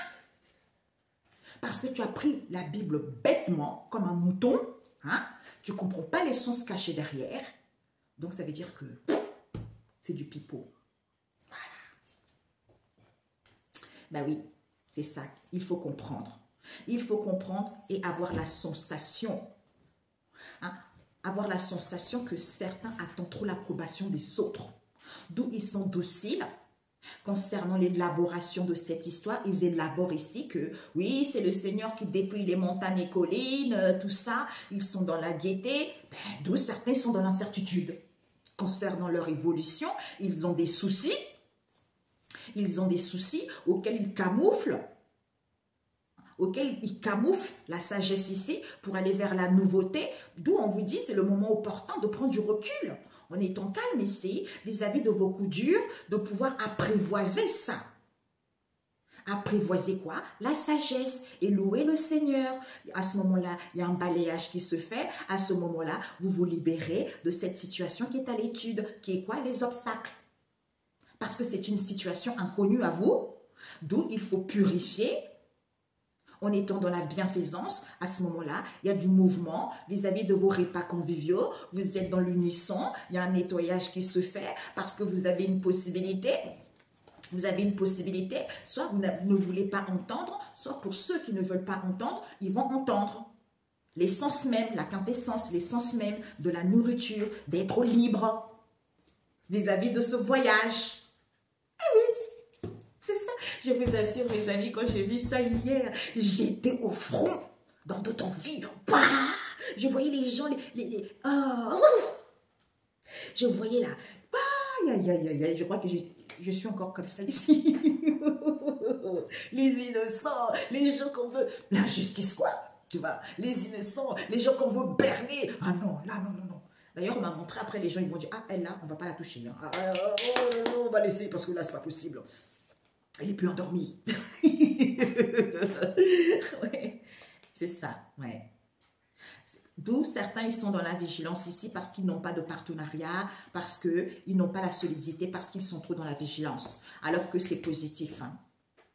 Parce que tu as pris la Bible bêtement, comme un mouton. Hein? Tu ne comprends pas les sens cachés derrière. Donc, ça veut dire que c'est du pipeau. Voilà. Ben oui, c'est ça. Il faut comprendre. Il faut comprendre et avoir la sensation. Hein, avoir la sensation que certains attendent trop l'approbation des autres. D'où ils sont dociles. Concernant l'élaboration de cette histoire, ils élaborent ici que oui, c'est le Seigneur qui dépouille les montagnes et collines, tout ça. Ils sont dans la gaieté, d'où certains sont dans l'incertitude. Concernant leur évolution, ils ont des soucis. Ils ont des soucis auxquels ils camouflent la sagesse ici pour aller vers la nouveauté, d'où on vous dit c'est le moment opportun de prendre du recul. En étant calme ici, vis-à-vis de vos coups durs, de pouvoir apprivoiser ça. Apprivoiser quoi? La sagesse et louer le Seigneur. À ce moment-là, il y a un balayage qui se fait. À ce moment-là, vous vous libérez de cette situation qui est à l'étude. Qui est quoi? Les obstacles. Parce que c'est une situation inconnue à vous, d'où il faut purifier. En étant dans la bienfaisance, à ce moment-là, il y a du mouvement vis-à-vis de vos repas conviviaux. Vous êtes dans l'unisson, il y a un nettoyage qui se fait parce que vous avez une possibilité. Vous avez une possibilité, soit vous ne voulez pas entendre, soit pour ceux qui ne veulent pas entendre, ils vont entendre. L'essence même, la quintessence, l'essence même de la nourriture, d'être libre vis-à-vis de ce voyage. C'est ça, je vous assure mes amis, quand j'ai vu ça hier, j'étais au front, dans d'autres vies. Bah, je voyais les gens, je voyais là, je crois que je suis encore comme ça ici. Les innocents, les gens qu'on veut, l'injustice quoi, tu vois, les innocents, les gens qu'on veut berner. Ah non, là, non, non, non. D'ailleurs, on m'a montré, après les gens, ils vont dire, ah, elle là, on va pas la toucher. Hein. On va laisser parce que là, c'est pas possible. Elle est plus endormie. Ouais, c'est ça, ouais. D'où certains, ils sont dans la vigilance ici parce qu'ils n'ont pas de partenariat, parce qu'ils n'ont pas la solidité, parce qu'ils sont trop dans la vigilance. Alors que c'est positif. Hein.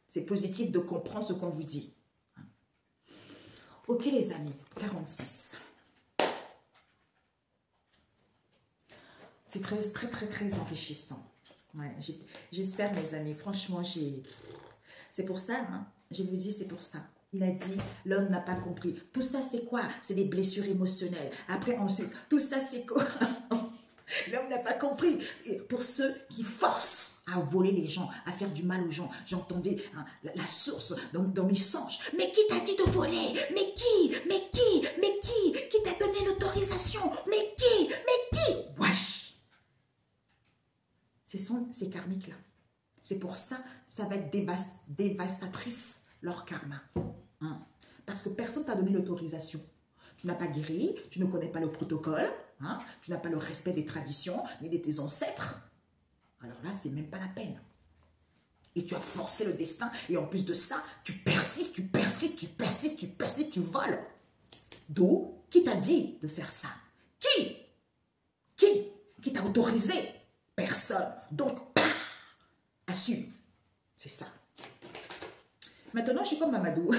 C'est positif de comprendre ce qu'on vous dit. Ok les amis, 46. C'est très, très, très, très enrichissant. Ouais, j'espère mes amis, franchement, c'est pour ça, hein, je vous dis, c'est pour ça. Il a dit, l'homme n'a pas compris. Tout ça, c'est quoi? C'est des blessures émotionnelles. Après, ensuite, tout ça, c'est quoi? L'homme n'a pas compris. Et pour ceux qui forcent à voler les gens, à faire du mal aux gens, j'entendais hein, la source dans mes songes. Mais qui t'a dit de voler? Mais qui? Mais qui? Mais qui? Qui t'a donné l'autorisation? Mais qui? Mais qui? Wesh! Ce sont ces karmiques-là. C'est pour ça, ça va être dévastatrice, leur karma. Hein? Parce que personne ne t'a donné l'autorisation. Tu n'as pas guéri, tu ne connais pas le protocole, hein? Tu n'as pas le respect des traditions, ni de tes ancêtres. Alors là, c'est même pas la peine. Et tu as forcé le destin, et en plus de ça, tu persistes, tu persistes, tu persistes, tu persistes, tu voles. D'où, qui t'a dit de faire ça? Qui? Qui t'a autorisé? Personne. Donc, assume. C'est ça. Maintenant, je suis comme Mamadou.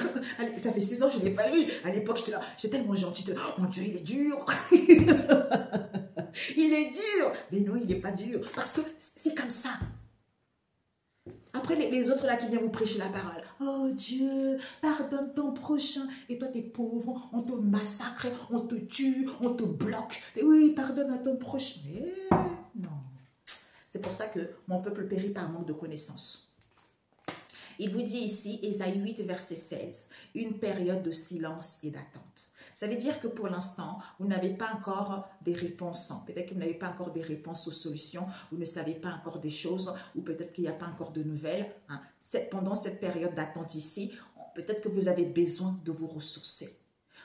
Ça fait 6 ans que je ne l'ai pas lu. À l'époque, j'étais là, j'étais tellement gentille. Oh mon Dieu, il est dur. Il est dur. Mais non, il n'est pas dur. Parce que c'est comme ça. Après, les autres là qui viennent vous prêcher la parole. Oh Dieu, pardonne ton prochain. Et toi, t'es pauvre, on te massacre, on te tue, on te bloque. Et oui, pardonne à ton prochain. Mais non. C'est pour ça que mon peuple périt par manque de connaissances. Il vous dit ici, Ésaïe 8, verset 16, une période de silence et d'attente. Ça veut dire que pour l'instant, vous n'avez pas encore des réponses. Peut-être que vous n'avez pas encore des réponses aux solutions, vous ne savez pas encore des choses, ou peut-être qu'il n'y a pas encore de nouvelles. Hein. Pendant cette période d'attente ici, peut-être que vous avez besoin de vous ressourcer.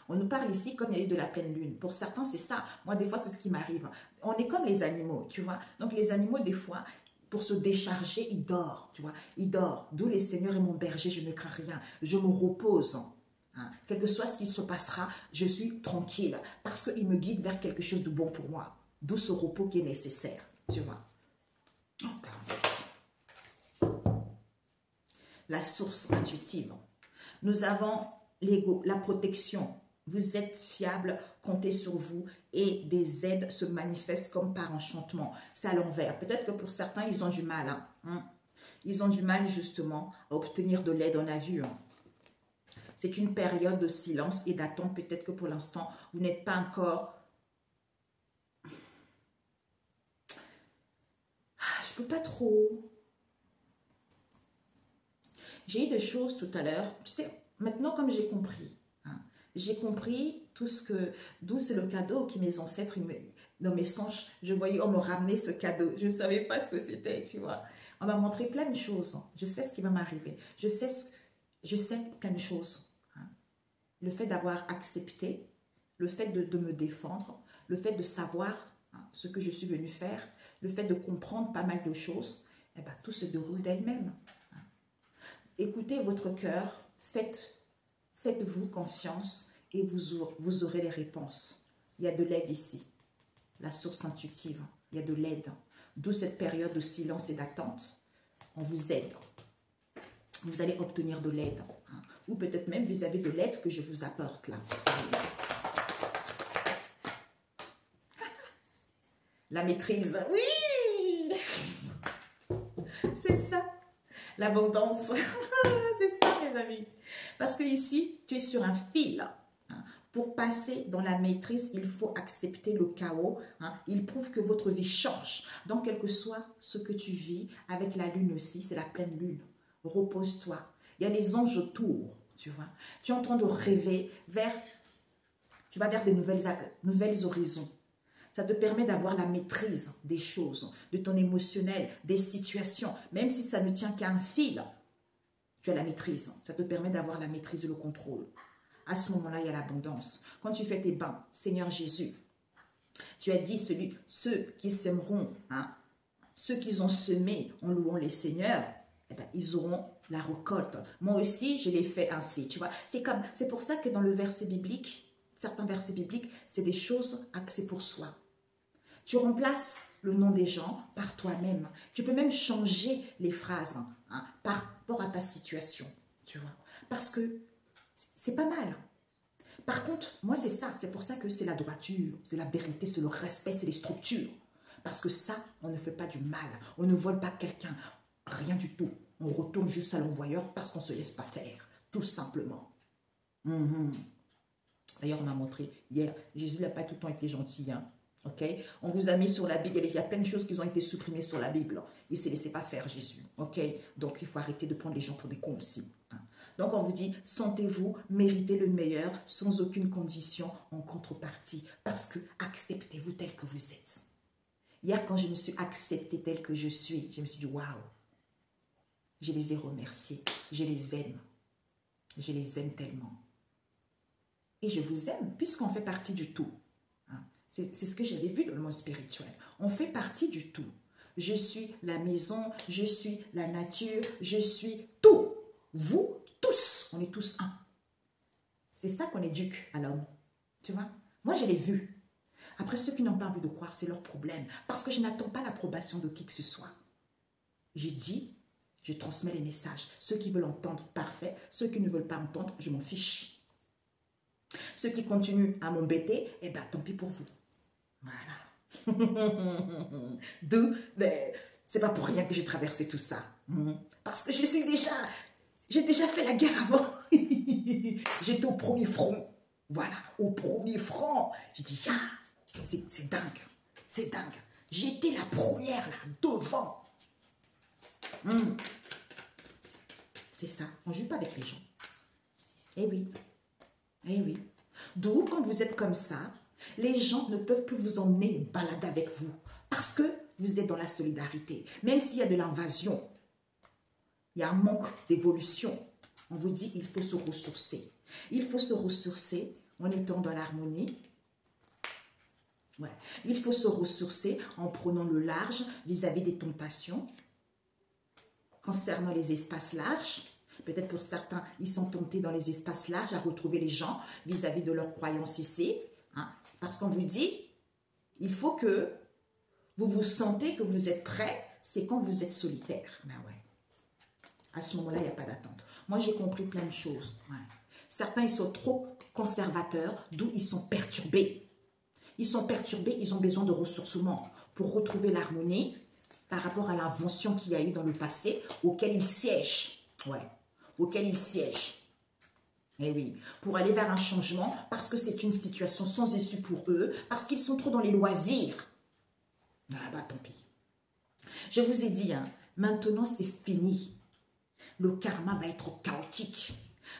On nous parle ici comme il y a eu de la pleine lune. Pour certains, c'est ça. Moi, des fois, c'est ce qui m'arrive. On est comme les animaux, tu vois. Donc, les animaux, des fois, pour se décharger, ils dorment, tu vois. Ils dorment. D'où les seigneurs est mon berger, je ne crains rien. Je me repose. Hein. Quel que soit ce qui se passera, je suis tranquille. Parce qu'il me guide vers quelque chose de bon pour moi. D'où ce repos qui est nécessaire, tu vois. La source intuitive. Nous avons l'ego, la protection. Vous êtes fiable, comptez sur vous et des aides se manifestent comme par enchantement. C'est à l'envers. Peut-être que pour certains, ils ont du mal. Hein. Ils ont du mal justement à obtenir de l'aide, on a vu. Hein. C'est une période de silence et d'attente. Peut-être que pour l'instant, vous n'êtes pas encore... Je peux pas trop... J'ai eu des choses tout à l'heure. Tu sais, maintenant comme j'ai compris, hein, j'ai compris tout ce que... D'où c'est le cadeau qui mes ancêtres, dans mes songes, je voyais, on me ramenait ce cadeau. Je ne savais pas ce que c'était, tu vois. On m'a montré plein de choses. Je sais ce qui va m'arriver. Je sais plein de choses. Hein. Le fait d'avoir accepté, le fait de me défendre, le fait de savoir hein, ce que je suis venue faire, le fait de comprendre pas mal de choses, eh ben, tout se déroule d'elle-même. Hein. Écoutez votre cœur, faites-vous confiance et vous aurez les réponses. Il y a de l'aide ici. La source intuitive, il y a de l'aide. D'où cette période de silence et d'attente. On vous aide. Vous allez obtenir de l'aide. Hein. Ou peut-être même vis-à-vis de l'aide que je vous apporte là. La maîtrise. Oui! C'est ça. L'abondance. C'est ça, mes amis. Parce que ici, tu es sur un fil. Pour passer dans la maîtrise, il faut accepter le chaos. Hein. Il prouve que votre vie change. Donc, quel que soit ce que tu vis, avec la lune aussi, c'est la pleine lune. Repose-toi. Il y a les anges autour, tu vois. Tu es en train de rêver tu vas vers de nouvelles horizons. Ça te permet d'avoir la maîtrise des choses, de ton émotionnel, des situations. Même si ça ne tient qu'à un fil, tu as la maîtrise. Ça te permet d'avoir la maîtrise et le contrôle. À ce moment-là, il y a l'abondance. Quand tu fais tes bains, Seigneur Jésus, tu as dit ceux qui sèmeront, hein, ceux qui ont semé en louant les seigneurs, eh ben, ils auront la récolte. Moi aussi, je l'ai fait ainsi, tu vois. C'est pour ça que dans le verset biblique, certains versets bibliques, c'est des choses axées pour soi. Tu remplaces le nom des gens par toi-même. Tu peux même changer les phrases hein, par rapport à ta situation, tu vois. Parce que c'est pas mal. Par contre, moi c'est ça. C'est pour ça que c'est la droiture, c'est la vérité, c'est le respect, c'est les structures. Parce que ça, on ne fait pas du mal. On ne vole pas quelqu'un. Rien du tout. On retourne juste à l'envoyeur parce qu'on ne se laisse pas faire. Tout simplement. D'ailleurs, on m'a montré hier, Jésus n'a pas tout le temps été gentil. Hein. Okay? On vous a mis sur la Bible, il y a plein de choses qui ont été supprimées sur la Bible. Il ne se laissait pas faire, Jésus. Okay? Donc, il faut arrêter de prendre les gens pour des cons aussi. Hein. Donc, on vous dit, sentez-vous, méritez le meilleur, sans aucune condition en contrepartie. Parce que acceptez-vous tel que vous êtes. Hier, quand je me suis acceptée telle que je suis, je me suis dit, waouh, je les ai remerciés, je les aime. Je les aime tellement. Et je vous aime, puisqu'on fait partie du tout. Hein. C'est ce que j'avais vu dans le monde spirituel. On fait partie du tout. Je suis la maison, je suis la nature, je suis tout. Vous, tous, on est tous un. C'est ça qu'on éduque à l'homme. Tu vois? Moi, je l'ai vu. Après, ceux qui n'ont pas envie de croire, c'est leur problème. Parce que je n'attends pas l'approbation de qui que ce soit. J'ai dit, je transmets les messages. Ceux qui veulent entendre, parfait. Ceux qui ne veulent pas entendre, je m'en fiche. Ceux qui continuent à m'embêter, eh bien, tant pis pour vous. Voilà. C'est pas pour rien que j'ai traversé tout ça. Parce que j'ai déjà fait la guerre avant. J'étais au premier front. Voilà, au premier front. J'ai dit, ah, c'est dingue. C'est dingue. J'étais la première là, devant. C'est ça. On ne joue pas avec les gens. Eh oui. Eh oui. D'où, quand vous êtes comme ça, les gens ne peuvent plus vous emmener balader avec vous. Parce que vous êtes dans la solidarité. Même s'il y a de l'invasion, il y a un manque d'évolution. On vous dit, il faut se ressourcer. Il faut se ressourcer en étant dans l'harmonie. Ouais. Il faut se ressourcer en prenant le large vis-à-vis des tentations. Concernant les espaces larges, peut-être pour certains, ils sont tentés dans les espaces larges à retrouver les gens vis-à-vis de leurs croyances ici. Hein, parce qu'on vous dit, il faut que vous vous sentez que vous êtes prêt, c'est quand vous êtes solitaire. Ben ouais. À ce moment-là, il n'y a pas d'attente. Moi, j'ai compris plein de choses. Ouais. Certains, ils sont trop conservateurs, d'où ils sont perturbés. Ils sont perturbés, ils ont besoin de ressourcement pour retrouver l'harmonie par rapport à l'invention qu'il y a eu dans le passé, auquel ils siègent. Ouais, auquel ils siègent. Eh oui, pour aller vers un changement, parce que c'est une situation sans issue pour eux, parce qu'ils sont trop dans les loisirs. Ah bah tant pis. Je vous ai dit, hein, maintenant c'est fini. Le karma va être chaotique.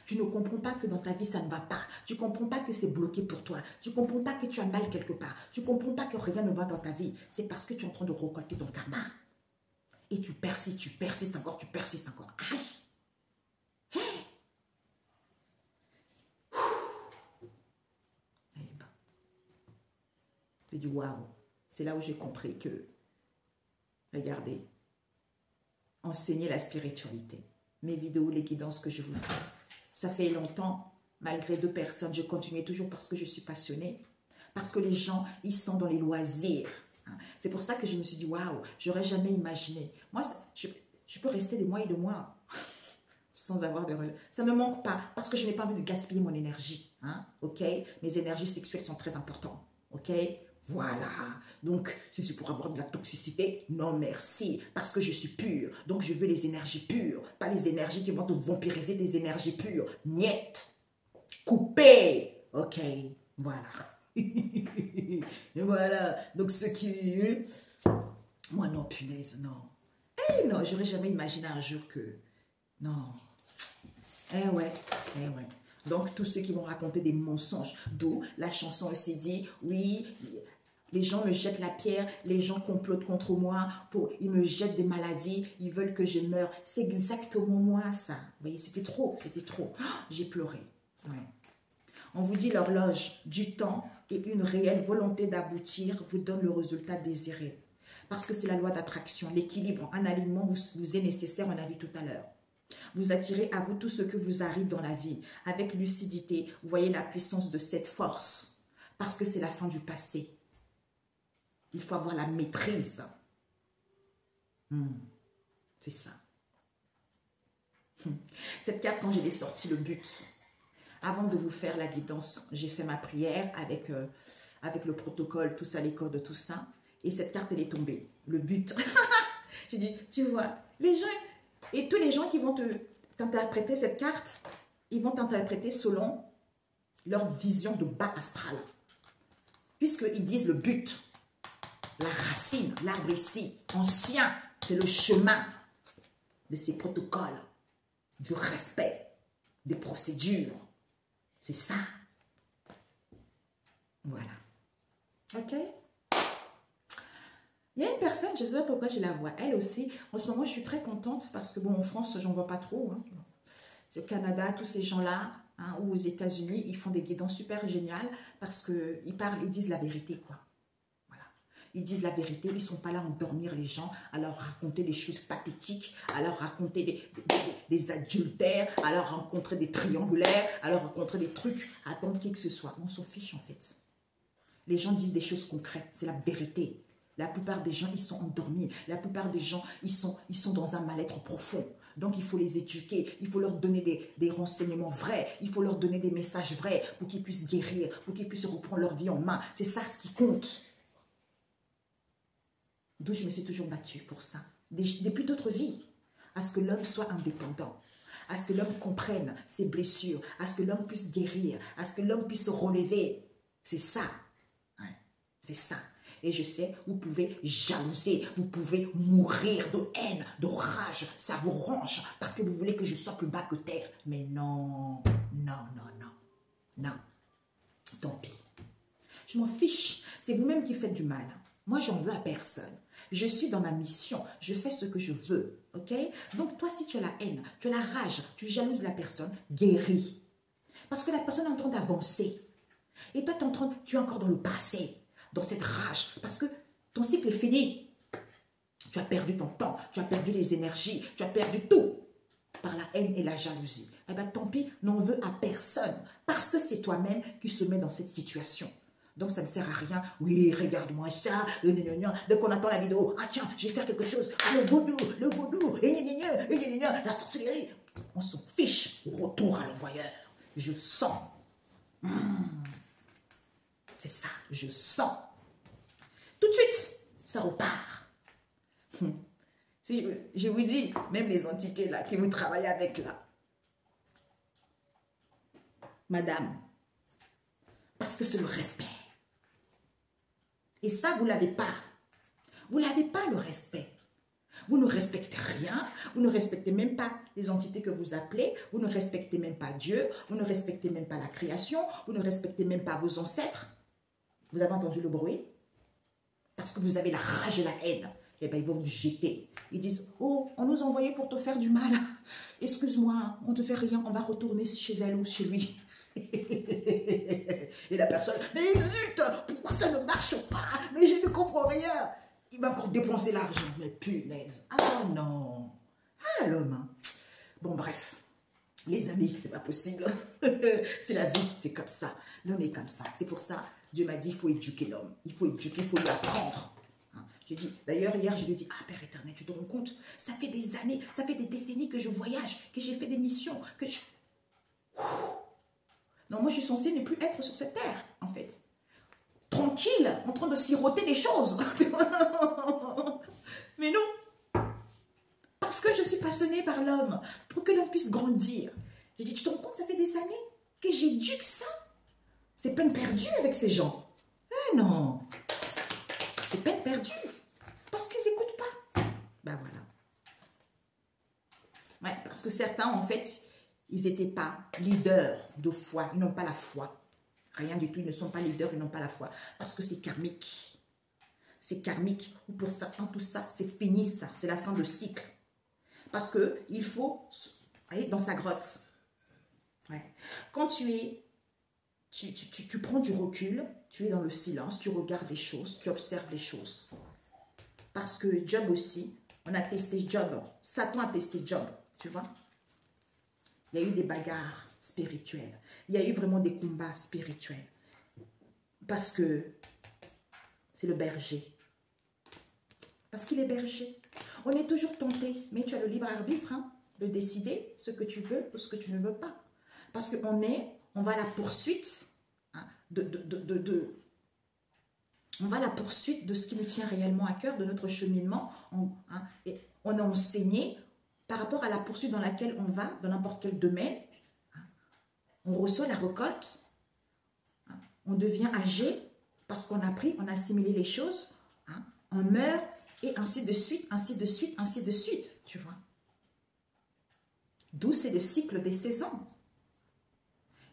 Tu ne comprends pas que dans ta vie, ça ne va pas. Tu ne comprends pas que c'est bloqué pour toi. Tu ne comprends pas que tu as mal quelque part. Tu ne comprends pas que rien ne va dans ta vie. C'est parce que tu es en train de récolter ton karma. Et tu persistes encore, tu persistes encore. Aïe! J'ai dit waouh. C'est là où j'ai compris que, regardez, enseigner la spiritualité. Mes vidéos, les guidances que je vous fais. Ça fait longtemps, malgré 2 personnes, je continuais toujours parce que je suis passionnée. Parce que les gens, ils sont dans les loisirs. C'est pour ça que je me suis dit, waouh, j'aurais jamais imaginé. Moi, je peux rester des mois et des mois sans avoir de relais. Ça ne me manque pas parce que je n'ai pas envie de gaspiller mon énergie. Hein, ok? Mes énergies sexuelles sont très importantes. Ok? Voilà. Donc, si c'est pour avoir de la toxicité, non merci. Parce que je suis pure. Donc, je veux les énergies pures. Pas les énergies qui vont te vampiriser des énergies pures. Niet. Coupé. Ok. Voilà. Et voilà. Donc, ce qui... Moi, non, punaise, non. Eh non, j'aurais jamais imaginé un jour que... Non. Eh ouais, eh ouais. Donc, tous ceux qui vont raconter des mensonges, d'où la chanson aussi dit, oui, les gens me jettent la pierre, les gens complotent contre moi, ils me jettent des maladies, ils veulent que je meure. C'est exactement moi, ça. Vous voyez, c'était trop, c'était trop. Oh, j'ai pleuré. Ouais. On vous dit l'horloge du temps et une réelle volonté d'aboutir vous donne le résultat désiré. Parce que c'est la loi d'attraction, l'équilibre, un alignement vous est nécessaire, on a vu tout à l'heure. Vous attirez à vous tout ce que vous arrive dans la vie. Avec lucidité, vous voyez la puissance de cette force. Parce que c'est la fin du passé. Il faut avoir la maîtrise. C'est ça. Cette carte, quand je l'ai sortie, le but. Avant de vous faire la guidance, j'ai fait ma prière avec le protocole, tout ça, les codes, tout ça. Et cette carte, elle est tombée. Le but. J'ai dit, tu vois, les gens... Et tous les gens qui vont t'interpréter cette carte, ils vont t'interpréter selon leur vision de bas astral. Puisqu'ils disent le but, la racine, l'arbre ici, ancien, c'est le chemin de ces protocoles, du respect, des procédures. C'est ça. Voilà. Ok? Il y a une personne, je ne sais pas pourquoi je la vois, elle aussi. En ce moment, je suis très contente parce que, bon, en France, j'en vois pas trop. Hein. C'est au Canada, tous ces gens-là, hein, ou aux États-Unis, ils font des guidances super géniales parce qu'ils parlent, ils disent la vérité, quoi. Voilà. Ils disent la vérité, ils ne sont pas là à endormir les gens, à leur raconter des choses pathétiques, à leur raconter des adultères, à leur raconter des triangulaires, à leur raconter des trucs, à attendre qui que ce soit. On s'en fiche, en fait. Les gens disent des choses concrètes, c'est la vérité. La plupart des gens, ils sont endormis. La plupart des gens, ils sont dans un mal-être profond. Donc, il faut les éduquer. Il faut leur donner des renseignements vrais. Il faut leur donner des messages vrais pour qu'ils puissent guérir, pour qu'ils puissent reprendre leur vie en main. C'est ça ce qui compte. D'où je me suis toujours battue pour ça. Depuis d'autres vies. À ce que l'homme soit indépendant. À ce que l'homme comprenne ses blessures. À ce que l'homme puisse guérir. À ce que l'homme puisse se relever. C'est ça. Ouais, c'est ça. Et je sais, vous pouvez jalouser, vous pouvez mourir de haine, de rage, ça vous ronge parce que vous voulez que je sois plus bas que terre. Mais non, non, non, non, non, tant pis. Je m'en fiche, c'est vous-même qui faites du mal. Moi, j'en veux à personne. Je suis dans ma mission, je fais ce que je veux, ok? Donc toi, si tu as la haine, tu as la rage, tu jalouses la personne, guéris. Parce que la personne est en train d'avancer. Et toi, tu es encore dans le passé. Dans cette rage, parce que ton cycle est fini. Tu as perdu ton temps, tu as perdu les énergies, tu as perdu tout par la haine et la jalousie. Eh bien, tant pis, n'en veux à personne, parce que c'est toi-même qui se met dans cette situation. Donc, ça ne sert à rien. Oui, regarde-moi ça, dès qu'on attend la vidéo, ah tiens, je vais faire quelque chose, le vaudou, la sorcellerie. On s'en fiche, retour à l'envoyeur. Je sens. C'est ça, je sens. Tout de suite, ça repart. Si je vous dis, même les entités là, qui vous travaillez avec là, madame. Parce que c'est le respect. Et ça, vous ne l'avez pas. Vous n'avez pas le respect. Vous ne respectez rien, vous ne respectez même pas les entités que vous appelez, vous ne respectez même pas Dieu, vous ne respectez même pas la création, vous ne respectez même pas vos ancêtres. Vous avez entendu le bruit? Parce que vous avez la rage et la haine. Eh bien, ils vont vous jeter. Ils disent, oh, on nous a envoyé pour te faire du mal. Excuse-moi, on ne te fait rien, on va retourner chez elle ou chez lui. Et la personne, mais zut, pourquoi ça ne marche pas? Mais je ne comprends rien. Il va encore dépenser l'argent. Mais punaise. Ah non. Ah l'homme. Hein. Bon bref. Les amis, c'est pas possible. C'est la vie, c'est comme ça. L'homme est comme ça. C'est pour ça, Dieu m'a dit, il faut éduquer l'homme. Il faut éduquer, il faut lui apprendre. Hein. J'ai dit, d'ailleurs hier, je lui ai dit, ah Père éternel, tu te rends compte? Ça fait des années, ça fait des décennies que je voyage, que j'ai fait des missions, que je... Non, moi je suis censée ne plus être sur cette terre, en fait. Tranquille, en train de siroter des choses. Mais non. Parce que je suis passionnée par l'homme, pour que l'homme puisse grandir. J'ai dit, tu te rends compte, ça fait des années que j'éduque ça. C'est peine perdue avec ces gens. Eh non. C'est peine perdue. Parce qu'ils n'écoutent pas. Ben voilà. Ouais, parce que certains, en fait, ils n'étaient pas leaders de foi. Ils n'ont pas la foi. Rien du tout, ils ne sont pas leaders, ils n'ont pas la foi. Parce que c'est karmique. C'est karmique. Ou pour certains, tout ça, c'est fini ça. C'est la fin de cycle. Parce qu'il faut aller dans sa grotte. Ouais. Quand tu prends du recul, tu es dans le silence, tu regardes les choses, tu observes les choses. Parce que Job aussi, on a testé Job. Satan a testé Job, tu vois. Il y a eu des bagarres spirituelles. Il y a eu vraiment des combats spirituels. Parce que c'est le berger. Parce qu'il est berger. On est toujours tenté, mais tu as le libre arbitre hein, de décider ce que tu veux ou ce que tu ne veux pas. Parce qu'on va à la poursuite hein, on va à la poursuite de ce qui nous tient réellement à cœur, de notre cheminement. Et on est enseigné par rapport à la poursuite dans laquelle on va, dans n'importe quel domaine. On reçoit la récolte, on devient âgé parce qu'on a appris, on a assimilé les choses, on meurt et ainsi de suite, ainsi de suite, ainsi de suite, tu vois. D'où c'est le cycle des saisons.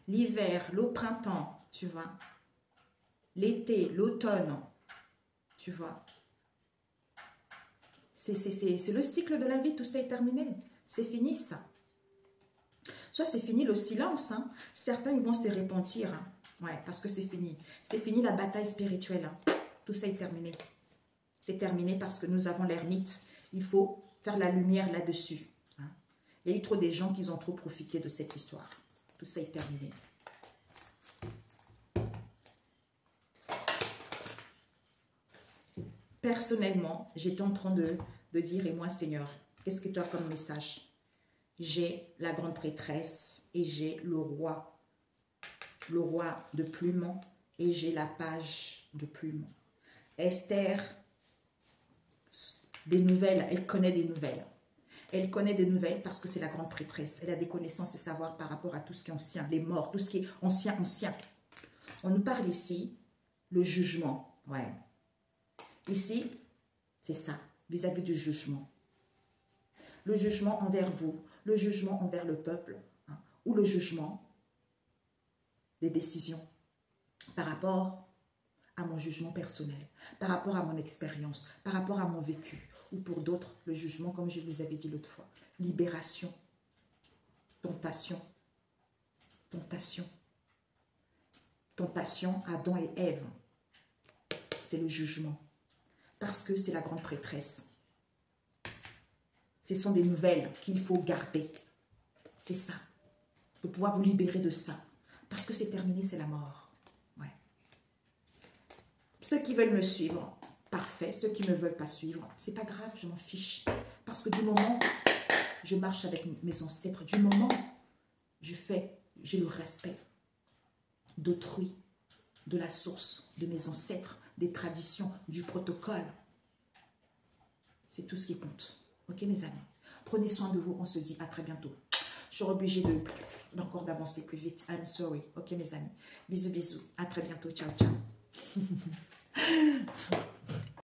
L'hiver, le printemps, tu vois. L'été, l'automne, tu vois. C'est le cycle de la vie, tout ça est terminé. C'est fini ça. Soit c'est fini le silence, hein. Certains ils vont se repentir, hein. Ouais, parce que c'est fini. C'est fini la bataille spirituelle. Hein. Tout ça est terminé. C'est terminé parce que nous avons l'ermite. Il faut faire la lumière là-dessus. Hein. Il y a eu trop des gens qui ont trop profité de cette histoire. Tout ça est terminé. Personnellement, j'étais en train de dire, et moi Seigneur, qu'est-ce que tu as comme message? J'ai la grande prêtresse et j'ai le roi de Plume et j'ai la page de Plume. Esther, des nouvelles, elle connaît des nouvelles. Elle connaît des nouvelles parce que c'est la grande prêtresse. Elle a des connaissances et savoirs par rapport à tout ce qui est ancien, les morts, tout ce qui est ancien. On nous parle ici, le jugement. Ouais. Ici, c'est ça, vis-à-vis du jugement. Le jugement envers vous, le jugement envers le peuple, hein, ou le jugement des décisions par rapport à mon jugement personnel, par rapport à mon expérience, par rapport à mon vécu, ou pour d'autres, le jugement, comme je vous avais dit l'autre fois, libération, tentation, Adam et Ève, c'est le jugement, parce que c'est la grande prêtresse. Ce sont des nouvelles qu'il faut garder. C'est ça. De pouvoir vous libérer de ça. Parce que c'est terminé, c'est la mort. Ouais. Ceux qui veulent me suivre, parfait. Ceux qui ne veulent pas suivre, c'est pas grave, je m'en fiche. Parce que du moment je marche avec mes ancêtres, du moment j'ai le respect d'autrui, de la source, de mes ancêtres, des traditions, du protocole. C'est tout ce qui compte. Ok mes amis, prenez soin de vous, on se dit à très bientôt. Je suis obligée de encore d'avancer plus vite. I'm sorry. Ok, mes amis. Bisous, bisous. À très bientôt. Ciao, ciao.